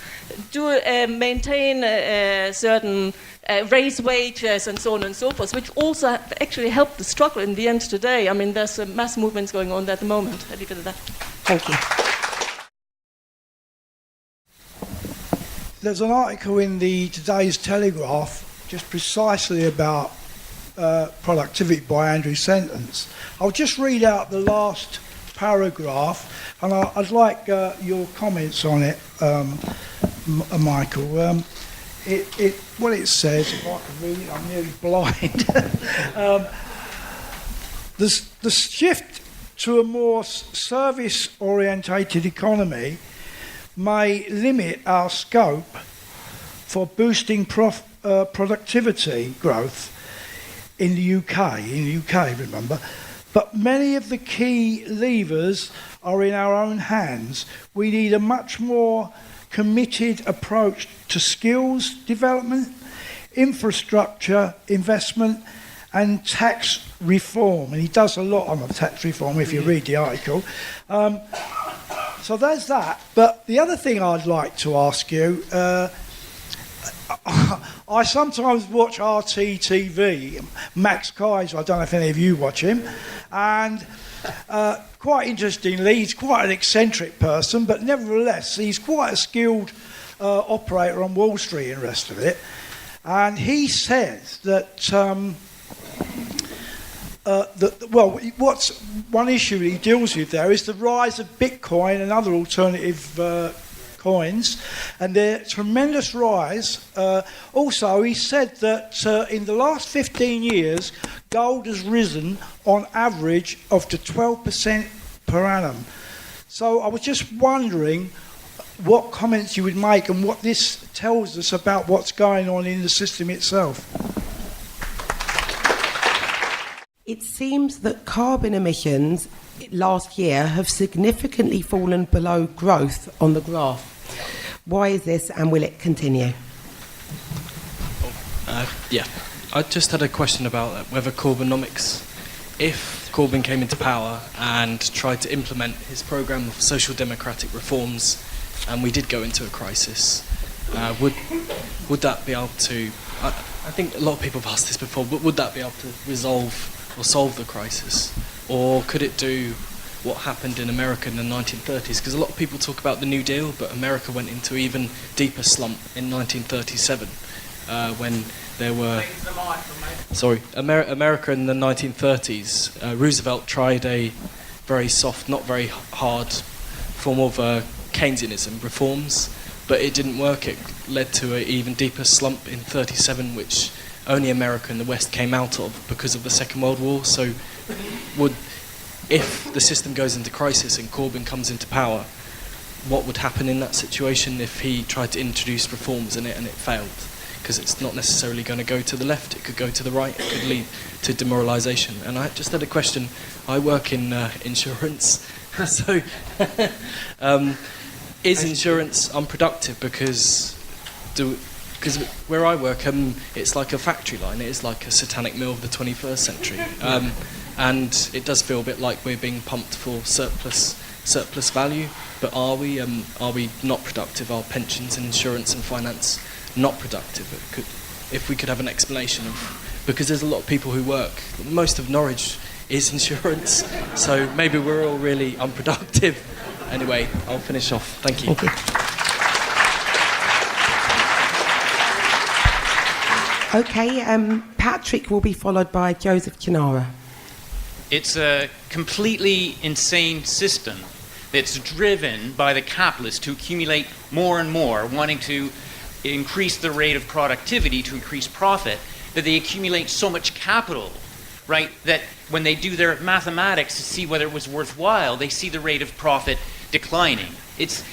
to maintain certain raise wages and so on and so forth, which also actually helped the struggle in the end today. I mean, there's mass movements going on at the moment. I'll leave it at that. Thank you. There's an article in today's Telegraph just precisely about productivity by Andrew Sentence. I'll just read out the last paragraph, and I'd like your comments on it, Michael. What it says, if I can read it, I'm nearly blind. The shift to a more service-orientated economy may limit our scope for boosting productivity growth in the UK, remember. But many of the key levers are in our own hands. We need a much more committed approach to skills development, infrastructure investment, and tax reform. And he does a lot on the tax reform if you read the article. So there's that. But the other thing I'd like to ask you, I sometimes watch RTTV, Max Kaiser, I don't know if any of you watch him, and quite interestingly, he's quite an eccentric person, but nevertheless, he's quite a skilled operator on Wall Street and the rest of it. And he says that what's one issue he deals with there is the rise of Bitcoin and other alternative coins, and their tremendous rise. Also, he said that in the last 15 years, gold has risen on average of to 12% per annum. So I was just wondering what comments you would make and what this tells us about what's going on in the system itself. It seems that carbon emissions last year have significantly fallen below growth on the graph. Why is this, and will it continue? Yeah, I just had a question about whether Corbynomics, if Corbyn came into power and tried to implement his programme of social democratic reforms, and we did go into a crisis, would that be able to? I think a lot of people have asked this before, but would that be able to resolve or solve the crisis, or could it do what happened in America in the 1930s? Because a lot of people talk about the New Deal, but America went into an even deeper slump in 1937 when there were... America in the 1930s, Roosevelt tried a very soft, not very hard form of Keynesianism reforms, but it didn't work. It led to an even deeper slump in 1937, which only America and the West came out of because of the Second World War. So if the system goes into crisis and Corbyn comes into power, what would happen in that situation if he tried to introduce reforms in it and it failed? Because it's not necessarily going to go to the left, it could go to the right, it could lead to demoralisation. And I just had a question. I work in insurance, so is insurance unproductive? Because where I work, it's like a factory line. It is like a satanic mill of the 21st century, and it does feel a bit like we're being pumped for surplus value. But are we not productive? Are pensions and insurance and finance not productive? If we could have an explanation of, because there's a lot of people who work. Most of Norwich is insurance, so maybe we're all really unproductive. Anyway, I'll finish off. Thank you. Okay, Patrick will be followed by Joseph Chinara. It's a completely insane system that's driven by the capitalists to accumulate more and more, wanting to increase the rate of productivity to increase profit, that they accumulate so much capital, right, that when they do their mathematics to see whether it was worthwhile, they see the rate of profit declining. It's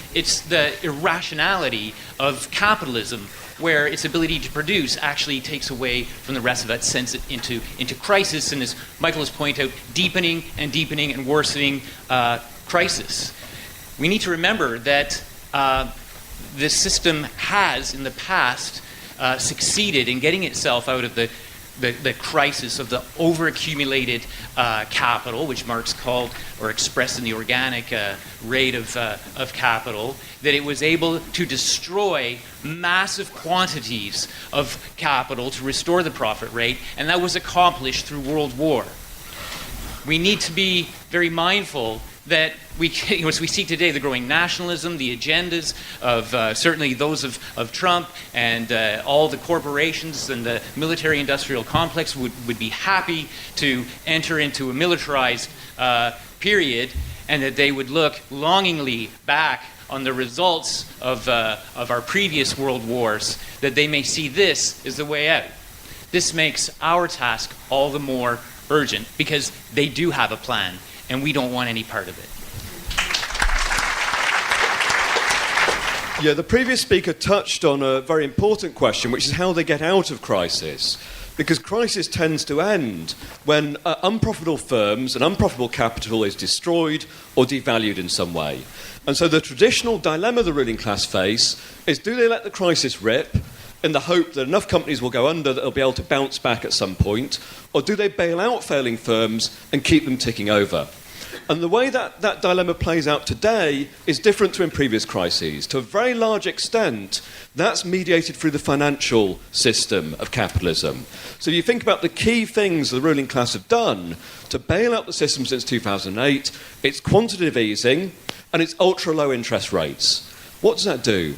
the irrationality of capitalism, where its ability to produce actually takes away from the rest of it, sends it into crisis, and as Michael has pointed out, deepening and worsening crisis. We need to remember that this system has, in the past, succeeded in getting itself out of the crisis of the overaccumulated capital, which Marx called or expressed in the organic rate of capital, that it was able to destroy massive quantities of capital to restore the profit rate, and that was accomplished through World War. We need to be very mindful that as we see today, the growing nationalism, the agendas of certainly those of Trump and all the corporations and the military-industrial complex would be happy to enter into a militarized period, and that they would look longingly back on the results of our previous world wars, that they may see this as the way out. This makes our task all the more urgent, because they do have a plan, and we don't want any part of it. Yeah, the previous speaker touched on a very important question, which is how they get out of crisis. Because crisis tends to end when unprofitable firms and unprofitable capital is destroyed or devalued in some way. And so the traditional dilemma the ruling class face is, do they let the crisis rip in the hope that enough companies will go under that they'll be able to bounce back at some point, or do they bail out failing firms and keep them ticking over? And the way that dilemma plays out today is different to in previous crises. To a very large extent, that's mediated through the financial system of capitalism. So if you think about the key things the ruling class have done to bail out the system since 2008, it's quantitative easing and it's ultra-low interest rates. What does that do?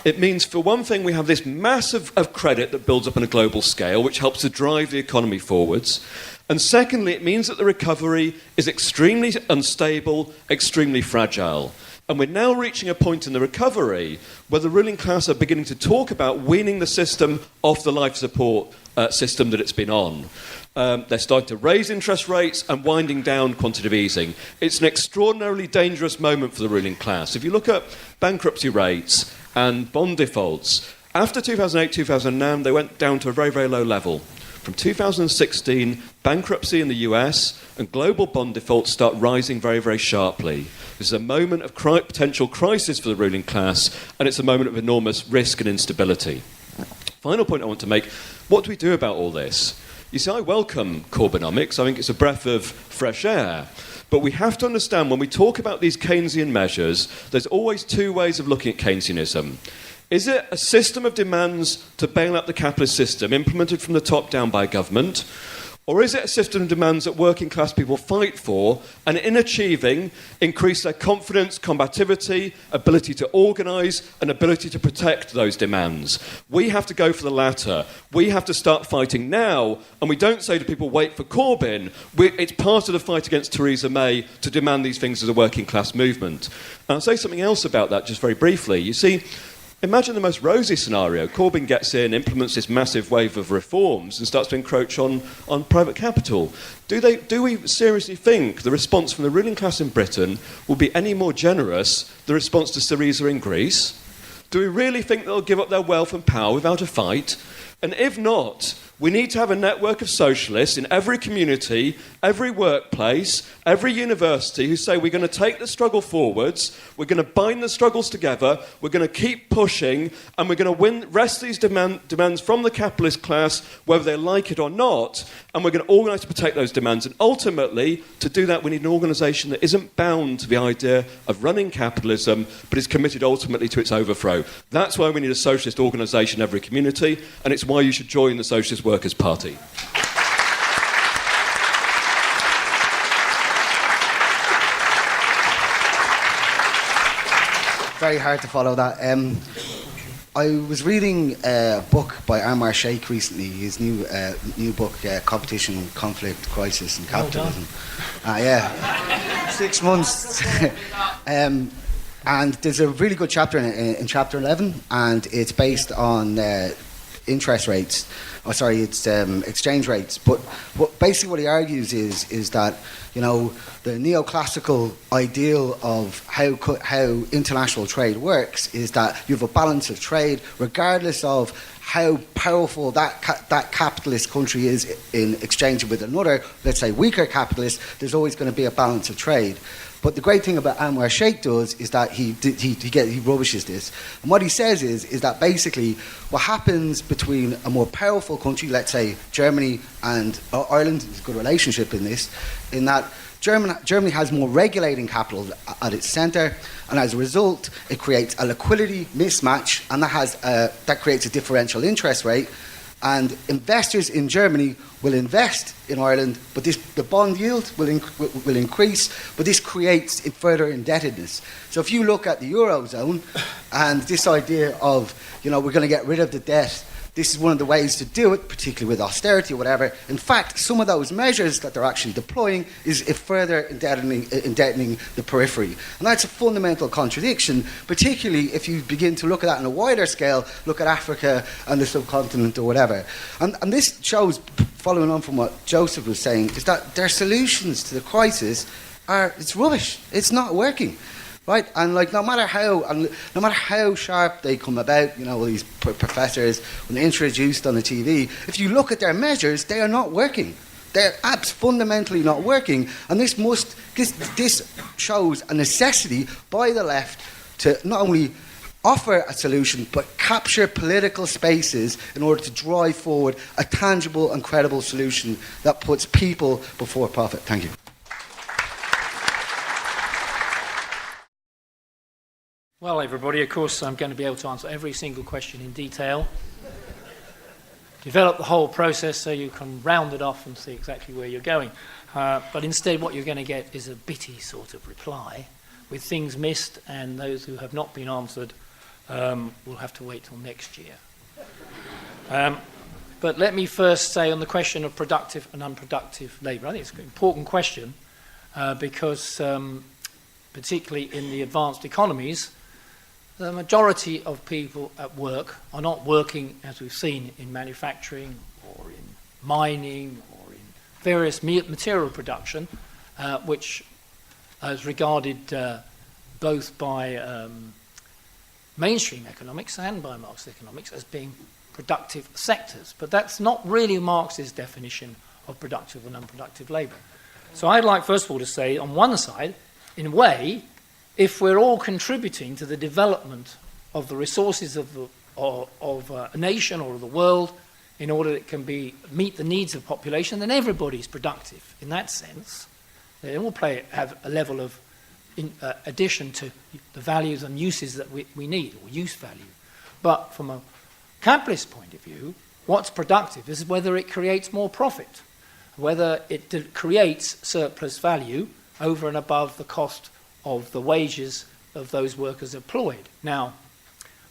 It means, for one thing, we have this massive of credit that builds up on a global scale, which helps to drive the economy forwards. And secondly, it means that the recovery is extremely unstable, extremely fragile. And we're now reaching a point in the recovery where the ruling class are beginning to talk about weaning the system off the life support system that it's been on. They're starting to raise interest rates and winding down quantitative easing. It's an extraordinarily dangerous moment for the ruling class. If you look at bankruptcy rates and bond defaults, after 2008, 2009, they went down to a very, very low level. From 2016, bankruptcy in the US and global bond defaults start rising very, very sharply. This is a moment of potential crisis for the ruling class, and it's a moment of enormous risk and instability. Final point I want to make, what do we do about all this? You see, I welcome Corbynomics. I think it's a breath of fresh air. But we have to understand when we talk about these Keynesian measures, there's always two ways of looking at Keynesianism. Is it a system of demands to bail out the capitalist system implemented from the top down by government? Or is it a system of demands that working class people fight for and in achieving increase their confidence, combativity, ability to organise and ability to protect those demands? We have to go for the latter. We have to start fighting now, and we don't say to people, wait for Corbyn. It's part of the fight against Theresa May to demand these things as a working class movement. And I'll say something else about that just very briefly. You see, imagine the most rosy scenario. Corbyn gets in, implements this massive wave of reforms and starts to encroach on private capital. Do we seriously think the response from the ruling class in Britain will be any more generous than the response to Syriza in Greece? Do we really think they'll give up their wealth and power without a fight? And if not, we need to have a network of socialists in every community, every workplace, every university who say we're going to take the struggle forwards, we're going to bind the struggles together, we're going to keep pushing, and we're going to wrest these demands from the capitalist class, whether they like it or not, and we're going to organise to protect those demands. And ultimately, to do that, we need an organisation that isn't bound to the idea of running capitalism, but is committed ultimately to its overthrow. That's why we need a socialist organisation in every community, and it's why you should join the Socialist Workers' Party. Very hard to follow that. I was reading a book by Anwar Sheikh recently, his new book, Competition, Conflict, Crisis and Capitalism. Yeah, 6 months. And there's a really good chapter in chapter 11, and it's based on interest rates. Oh, sorry, it's exchange rates. But basically what he argues is that, you know, the neoclassical ideal of how international trade works is that you have a balance of trade, regardless of how powerful that capitalist country is in exchanging with another, let's say, weaker capitalist. There's always going to be a balance of trade. But the great thing about Anwar Sheikh does is that he rubbishes this. And what he says is that basically what happens between a more powerful country, let's say Germany and Ireland, there's a good relationship in this, in that Germany has more regulating capital at its centre, and as a result, it creates a liquidity mismatch, and that creates a differential interest rate. And investors in Germany will invest in Ireland, but the bond yield will increase, but this creates further indebtedness. So if you look at the Eurozone and this idea of, you know, we're going to get rid of the debt, this is one of the ways to do it, particularly with austerity or whatever. In fact, some of those measures that they're actually deploying is further indebtening the periphery. And that's a fundamental contradiction, particularly if you begin to look at that on a wider scale, look at Africa and the subcontinent or whatever. And this shows, following on from what Joseph was saying, is that their solutions to the crisis it's rubbish. It's not working. Right, and like no matter how sharp they come about, you know, all these professors when they're introduced on the TV, if you look at their measures, they are not working. They're fundamentally not working, and this shows a necessity by the left to not only offer a solution but capture political spaces in order to drive forward a tangible and credible solution that puts people before profit. Thank you. Well, everybody, of course, I'm going to be able to answer every single question in detail, develop the whole process so you can round it off and see exactly where you're going. But instead, what you're going to get is a bitty sort of reply with things missed, and those who have not been answered will have to wait till next year. But let me first say on the question of productive and unproductive labour, I think it's an important question because particularly in the advanced economies, the majority of people at work are not working, as we've seen, in manufacturing or in mining or in various material production, which is regarded both by mainstream economics and by Marxist economics as being productive sectors. But that's not really Marx's definition of productive and unproductive labour. So I'd like, first of all, to say, on one side, in a way, if we're all contributing to the development of the resources of a nation or of the world in order that it can meet the needs of population, then everybody's productive. In that sense, they all have a level of addition to the values and uses that we need, or use value. But from a capitalist point of view, what's productive is whether it creates more profit, whether it creates surplus value over and above the cost of the wages of those workers employed. Now,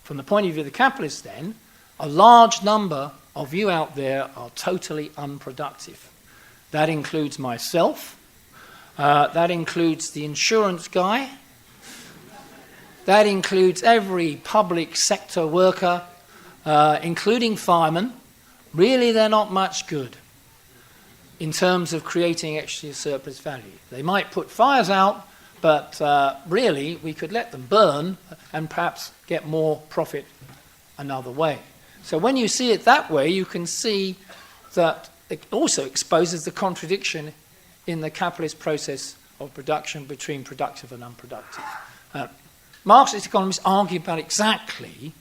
from the point of view of the capitalists then, a large number of you out there are totally unproductive. That includes myself, that includes the insurance guy, that includes every public sector worker, including firemen. Really, they're not much good in terms of creating extra surplus value. They might put fires out, but really we could let them burn and perhaps get more profit another way. So when you see it that way, you can see that it also exposes the contradiction in the capitalist process of production between productive and unproductive. Marxist economists argue about exactly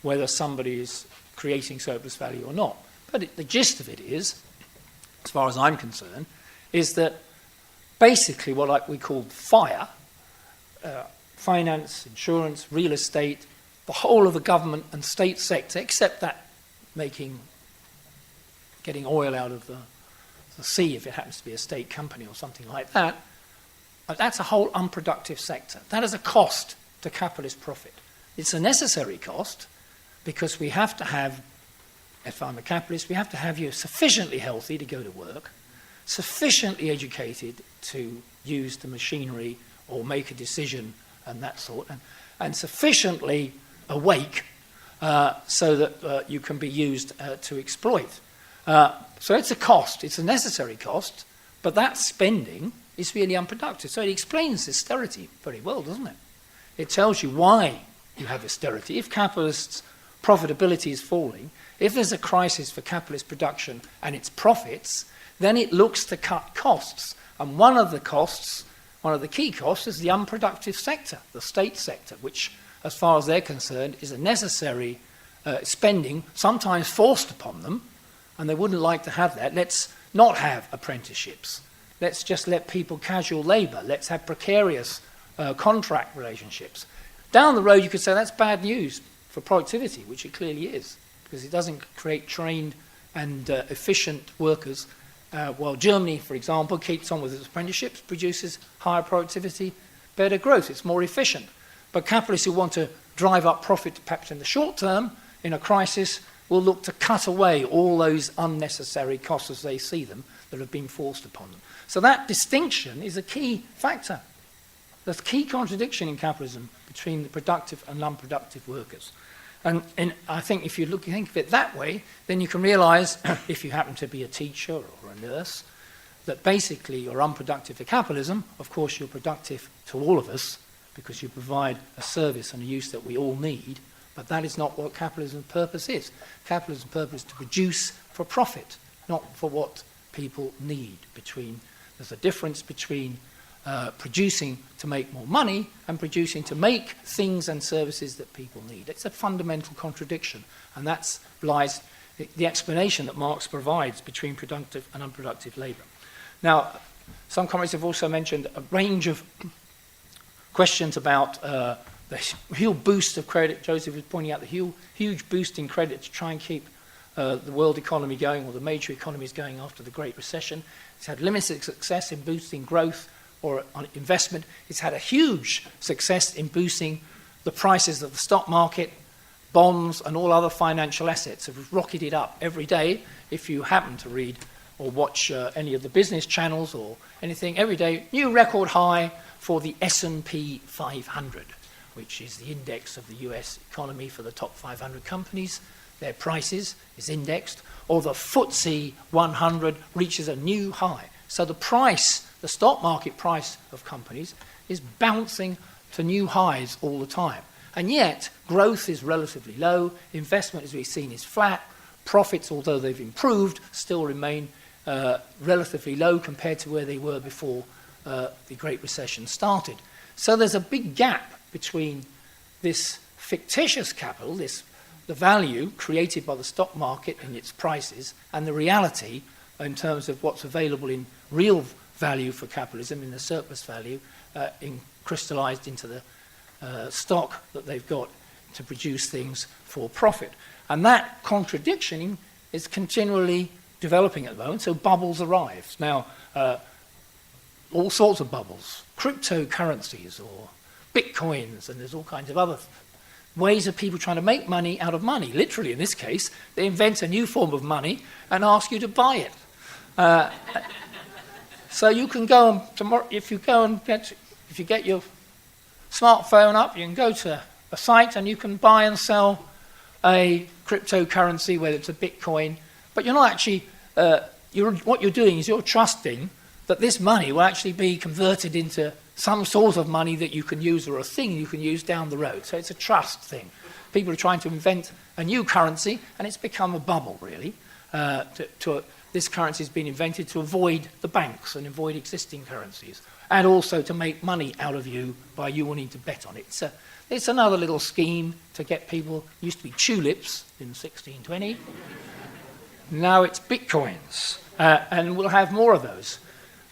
whether somebody is creating surplus value or not. But the gist of it is, as far as I'm concerned, is that basically what we call FIRE, finance, insurance, real estate, the whole of the government and state sector, except that getting oil out of the sea if it happens to be a state company or something like that, that's a whole unproductive sector. That is a cost to capitalist profit. It's a necessary cost because we have to have, if I'm a capitalist, we have to have you sufficiently healthy to go to work, sufficiently educated to use the machinery or make a decision and that sort, and sufficiently awake so that you can be used to exploit. So it's a cost, it's a necessary cost, but that spending is really unproductive. So it explains austerity very well, doesn't it? It tells you why you have austerity. If capitalists' profitability is falling, if there's a crisis for capitalist production and its profits, then it looks to cut costs. And one of the key costs is the unproductive sector, the state sector, which, as far as they're concerned, is a necessary spending, sometimes forced upon them, and they wouldn't like to have that. Let's not have apprenticeships. Let's just let people casual labour. Let's have precarious contract relationships. Down the road, you could say that's bad news for productivity, which it clearly is, because it doesn't create trained and efficient workers. While Germany, for example, keeps on with its apprenticeships, produces higher productivity, better growth. It's more efficient. But capitalists who want to drive up profit, perhaps in the short term, in a crisis, will look to cut away all those unnecessary costs as they see them that have been forced upon them. So that distinction is a key factor. There's a key contradiction in capitalism between the productive and unproductive workers. And I think if you think of it that way, then you can realise, if you happen to be a teacher or a nurse, that basically you're unproductive to capitalism. Of course, you're productive to all of us because you provide a service and a use that we all need, but that is not what capitalism's purpose is. Capitalism's purpose is to produce for profit, not for what people need. There's a difference between producing to make more money and producing to make things and services that people need. It's a fundamental contradiction, and that lies the explanation that Marx provides between productive and unproductive labour. Now, some comments have also mentioned a range of questions about the huge boost of credit. Joseph was pointing out the huge boost in credit to try and keep the world economy going, or the major economies going after the Great Recession. It's had limited success in boosting growth or on investment. It's had a huge success in boosting the prices of the stock market, bonds, and all other financial assets have rocketed up every day. If you happen to read or watch any of the business channels or anything, every day, new record high for the S&P 500, which is the index of the US economy for the top 500 companies. Their prices is indexed, or the FTSE 100 reaches a new high. So the price, the stock market price of companies, is bouncing to new highs all the time. And yet, growth is relatively low, investment, as we've seen, is flat, profits, although they've improved, still remain relatively low compared to where they were before the Great Recession started. So there's a big gap between this fictitious capital, the value created by the stock market and its prices, and the reality in terms of what's available in real value for capitalism, in the surplus value, crystallized into the stock that they've got to produce things for profit. And that contradiction is continually developing at the moment, so bubbles arise. Now, all sorts of bubbles, cryptocurrencies or bitcoins, and there's all kinds of other ways of people trying to make money out of money. Literally, in this case, they invent a new form of money and ask you to buy it. So you can go and tomorrow, if you get your smartphone up, you can go to a site and you can buy and sell a cryptocurrency, whether it's a Bitcoin, but you're not actually. What you're doing is you're trusting that this money will actually be converted into some sort of money that you can use, or a thing you can use down the road. So it's a trust thing. People are trying to invent a new currency, and it's become a bubble, really. This currency has been invented to avoid the banks and avoid existing currencies, and also to make money out of you by you wanting to bet on it. It's another little scheme to get people. Used to be tulips in 1620. Now it's bitcoins, and we'll have more of those.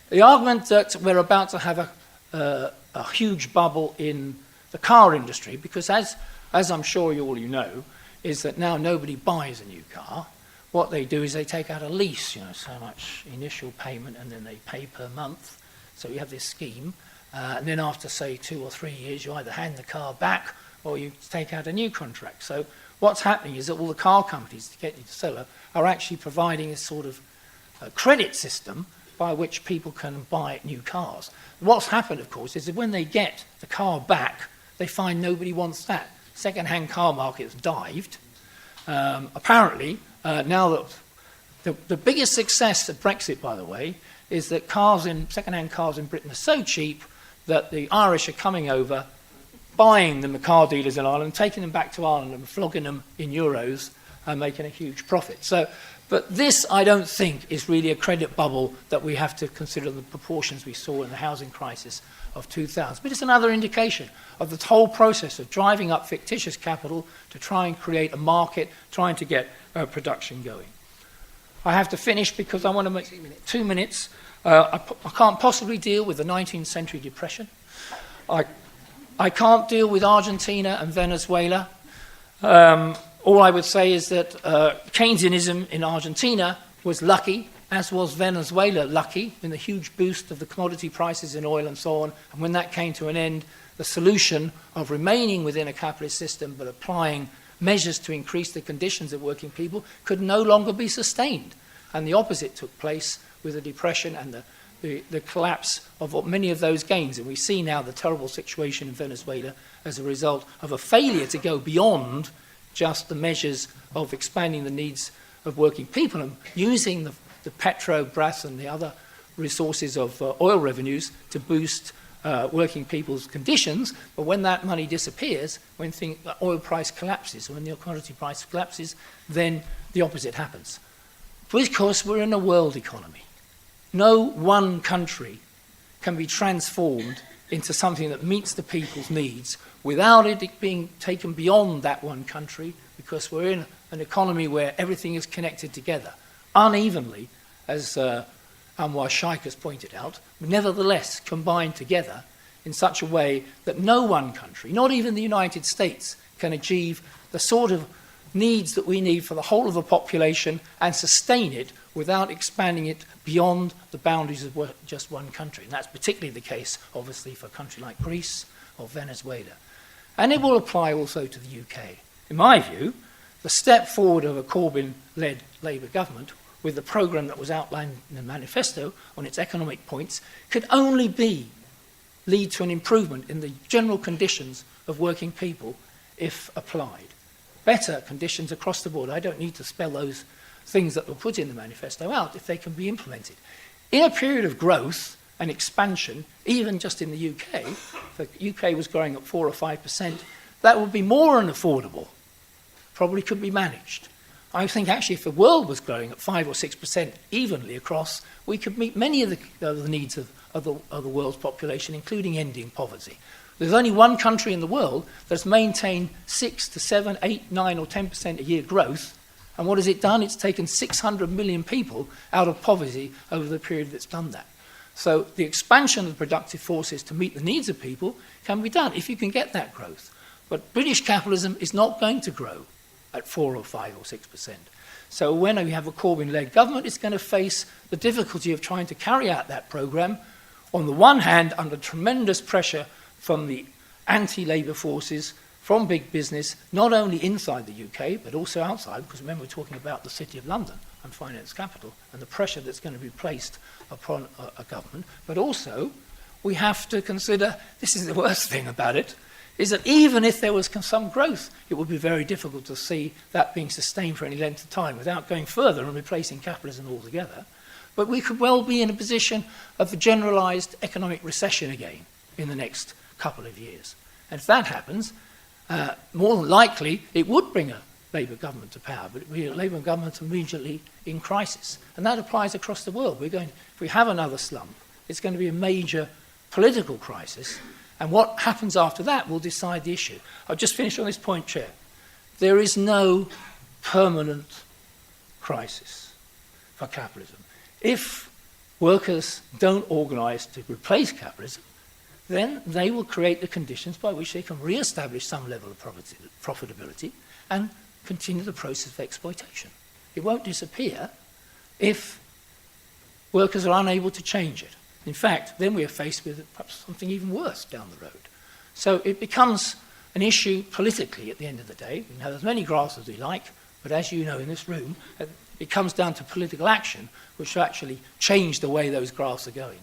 The argument that we're about to have a huge bubble in the car industry, because as I'm sure you know, is that now nobody buys a new car. What they do is they take out a lease, so much initial payment, and then they pay per month. So you have this scheme, and then after, say, 2 or 3 years, you either hand the car back or you take out a new contract. So what's happening is that all the car companies, to get you to sell it, are actually providing a sort of credit system by which people can buy new cars. What's happened, of course, is that when they get the car back, they find nobody wants that. Second-hand car market has dived. Apparently, now that the biggest success of Brexit, by the way, is that second-hand cars in Britain are so cheap that the Irish are coming over, buying them, the car dealers in Ireland, taking them back to Ireland and flogging them in euros and making a huge profit. But this, I don't think, is really a credit bubble that we have to consider the proportions we saw in the housing crisis of 2000. But it's another indication of the whole process of driving up fictitious capital to try and create a market, trying to get production going. I have to finish because I want to make 2 minutes. I can't possibly deal with the 19th century depression. I can't deal with Argentina and Venezuela. All I would say is that Keynesianism in Argentina was lucky, as was Venezuela lucky, in the huge boost of the commodity prices in oil and so on. And when that came to an end, the solution of remaining within a capitalist system but applying measures to increase the conditions of working people could no longer be sustained. And the opposite took place with the depression and the collapse of many of those gains. And we see now the terrible situation in Venezuela as a result of a failure to go beyond just the measures of expanding the needs of working people and using the Petrobras and the other resources of oil revenues to boost working people's conditions. But when that money disappears, when the oil price collapses, when the commodity price collapses, then the opposite happens. Because we're in a world economy. No one country can be transformed into something that meets the people's needs without it being taken beyond that one country, because we're in an economy where everything is connected together, unevenly, as Anwar Shaikh has pointed out, but nevertheless combined together in such a way that no one country, not even the United States, can achieve the sort of needs that we need for the whole of the population and sustain it without expanding it beyond the boundaries of just one country. And that's particularly the case, obviously, for a country like Greece or Venezuela. And it will apply also to the UK. In my view, the step forward of a Corbyn-led Labour government with the programme that was outlined in the manifesto on its economic points could only lead to an improvement in the general conditions of working people if applied. Better conditions across the board. I don't need to spell those things that were put in the manifesto out if they can be implemented. In a period of growth and expansion, even just in the UK, if the UK was growing at 4 or 5%, that would be more than affordable. Probably could be managed. I think actually if the world was growing at 5 or 6% evenly across, we could meet many of the needs of the world's population, including ending poverty. There's only one country in the world that's maintained 6 to 7, 8, 9 or 10% a year growth. And what has it done? It's taken 600 million people out of poverty over the period that's done that. So the expansion of the productive forces to meet the needs of people can be done if you can get that growth. But British capitalism is not going to grow at 4 or 5 or 6%. So when we have a Corbyn-led government, it's going to face the difficulty of trying to carry out that programme, on the one hand, under tremendous pressure from the anti-labour forces, from big business, not only inside the UK, but also outside, because remember we're talking about the City of London and finance capital, and the pressure that's going to be placed upon a government. But also, we have to consider, this is the worst thing about it, is that even if there was some growth, it would be very difficult to see that being sustained for any length of time without going further and replacing capitalism altogether. But we could well be in a position of a generalised economic recession again in the next couple of years. And if that happens, more than likely it would bring a Labour government to power, but it would be a Labour government immediately in crisis. And that applies across the world. If we have another slump, it's going to be a major political crisis. And what happens after that will decide the issue. I'll just finish on this point, Chair. There is no permanent crisis for capitalism. If workers don't organise to replace capitalism, then they will create the conditions by which they can re-establish some level of profitability and continue the process of exploitation. It won't disappear if workers are unable to change it. In fact, then we are faced with perhaps something even worse down the road. So it becomes an issue politically at the end of the day. We can have as many graphs as we like, but as you know in this room, it comes down to political action, which will actually change the way those graphs are going.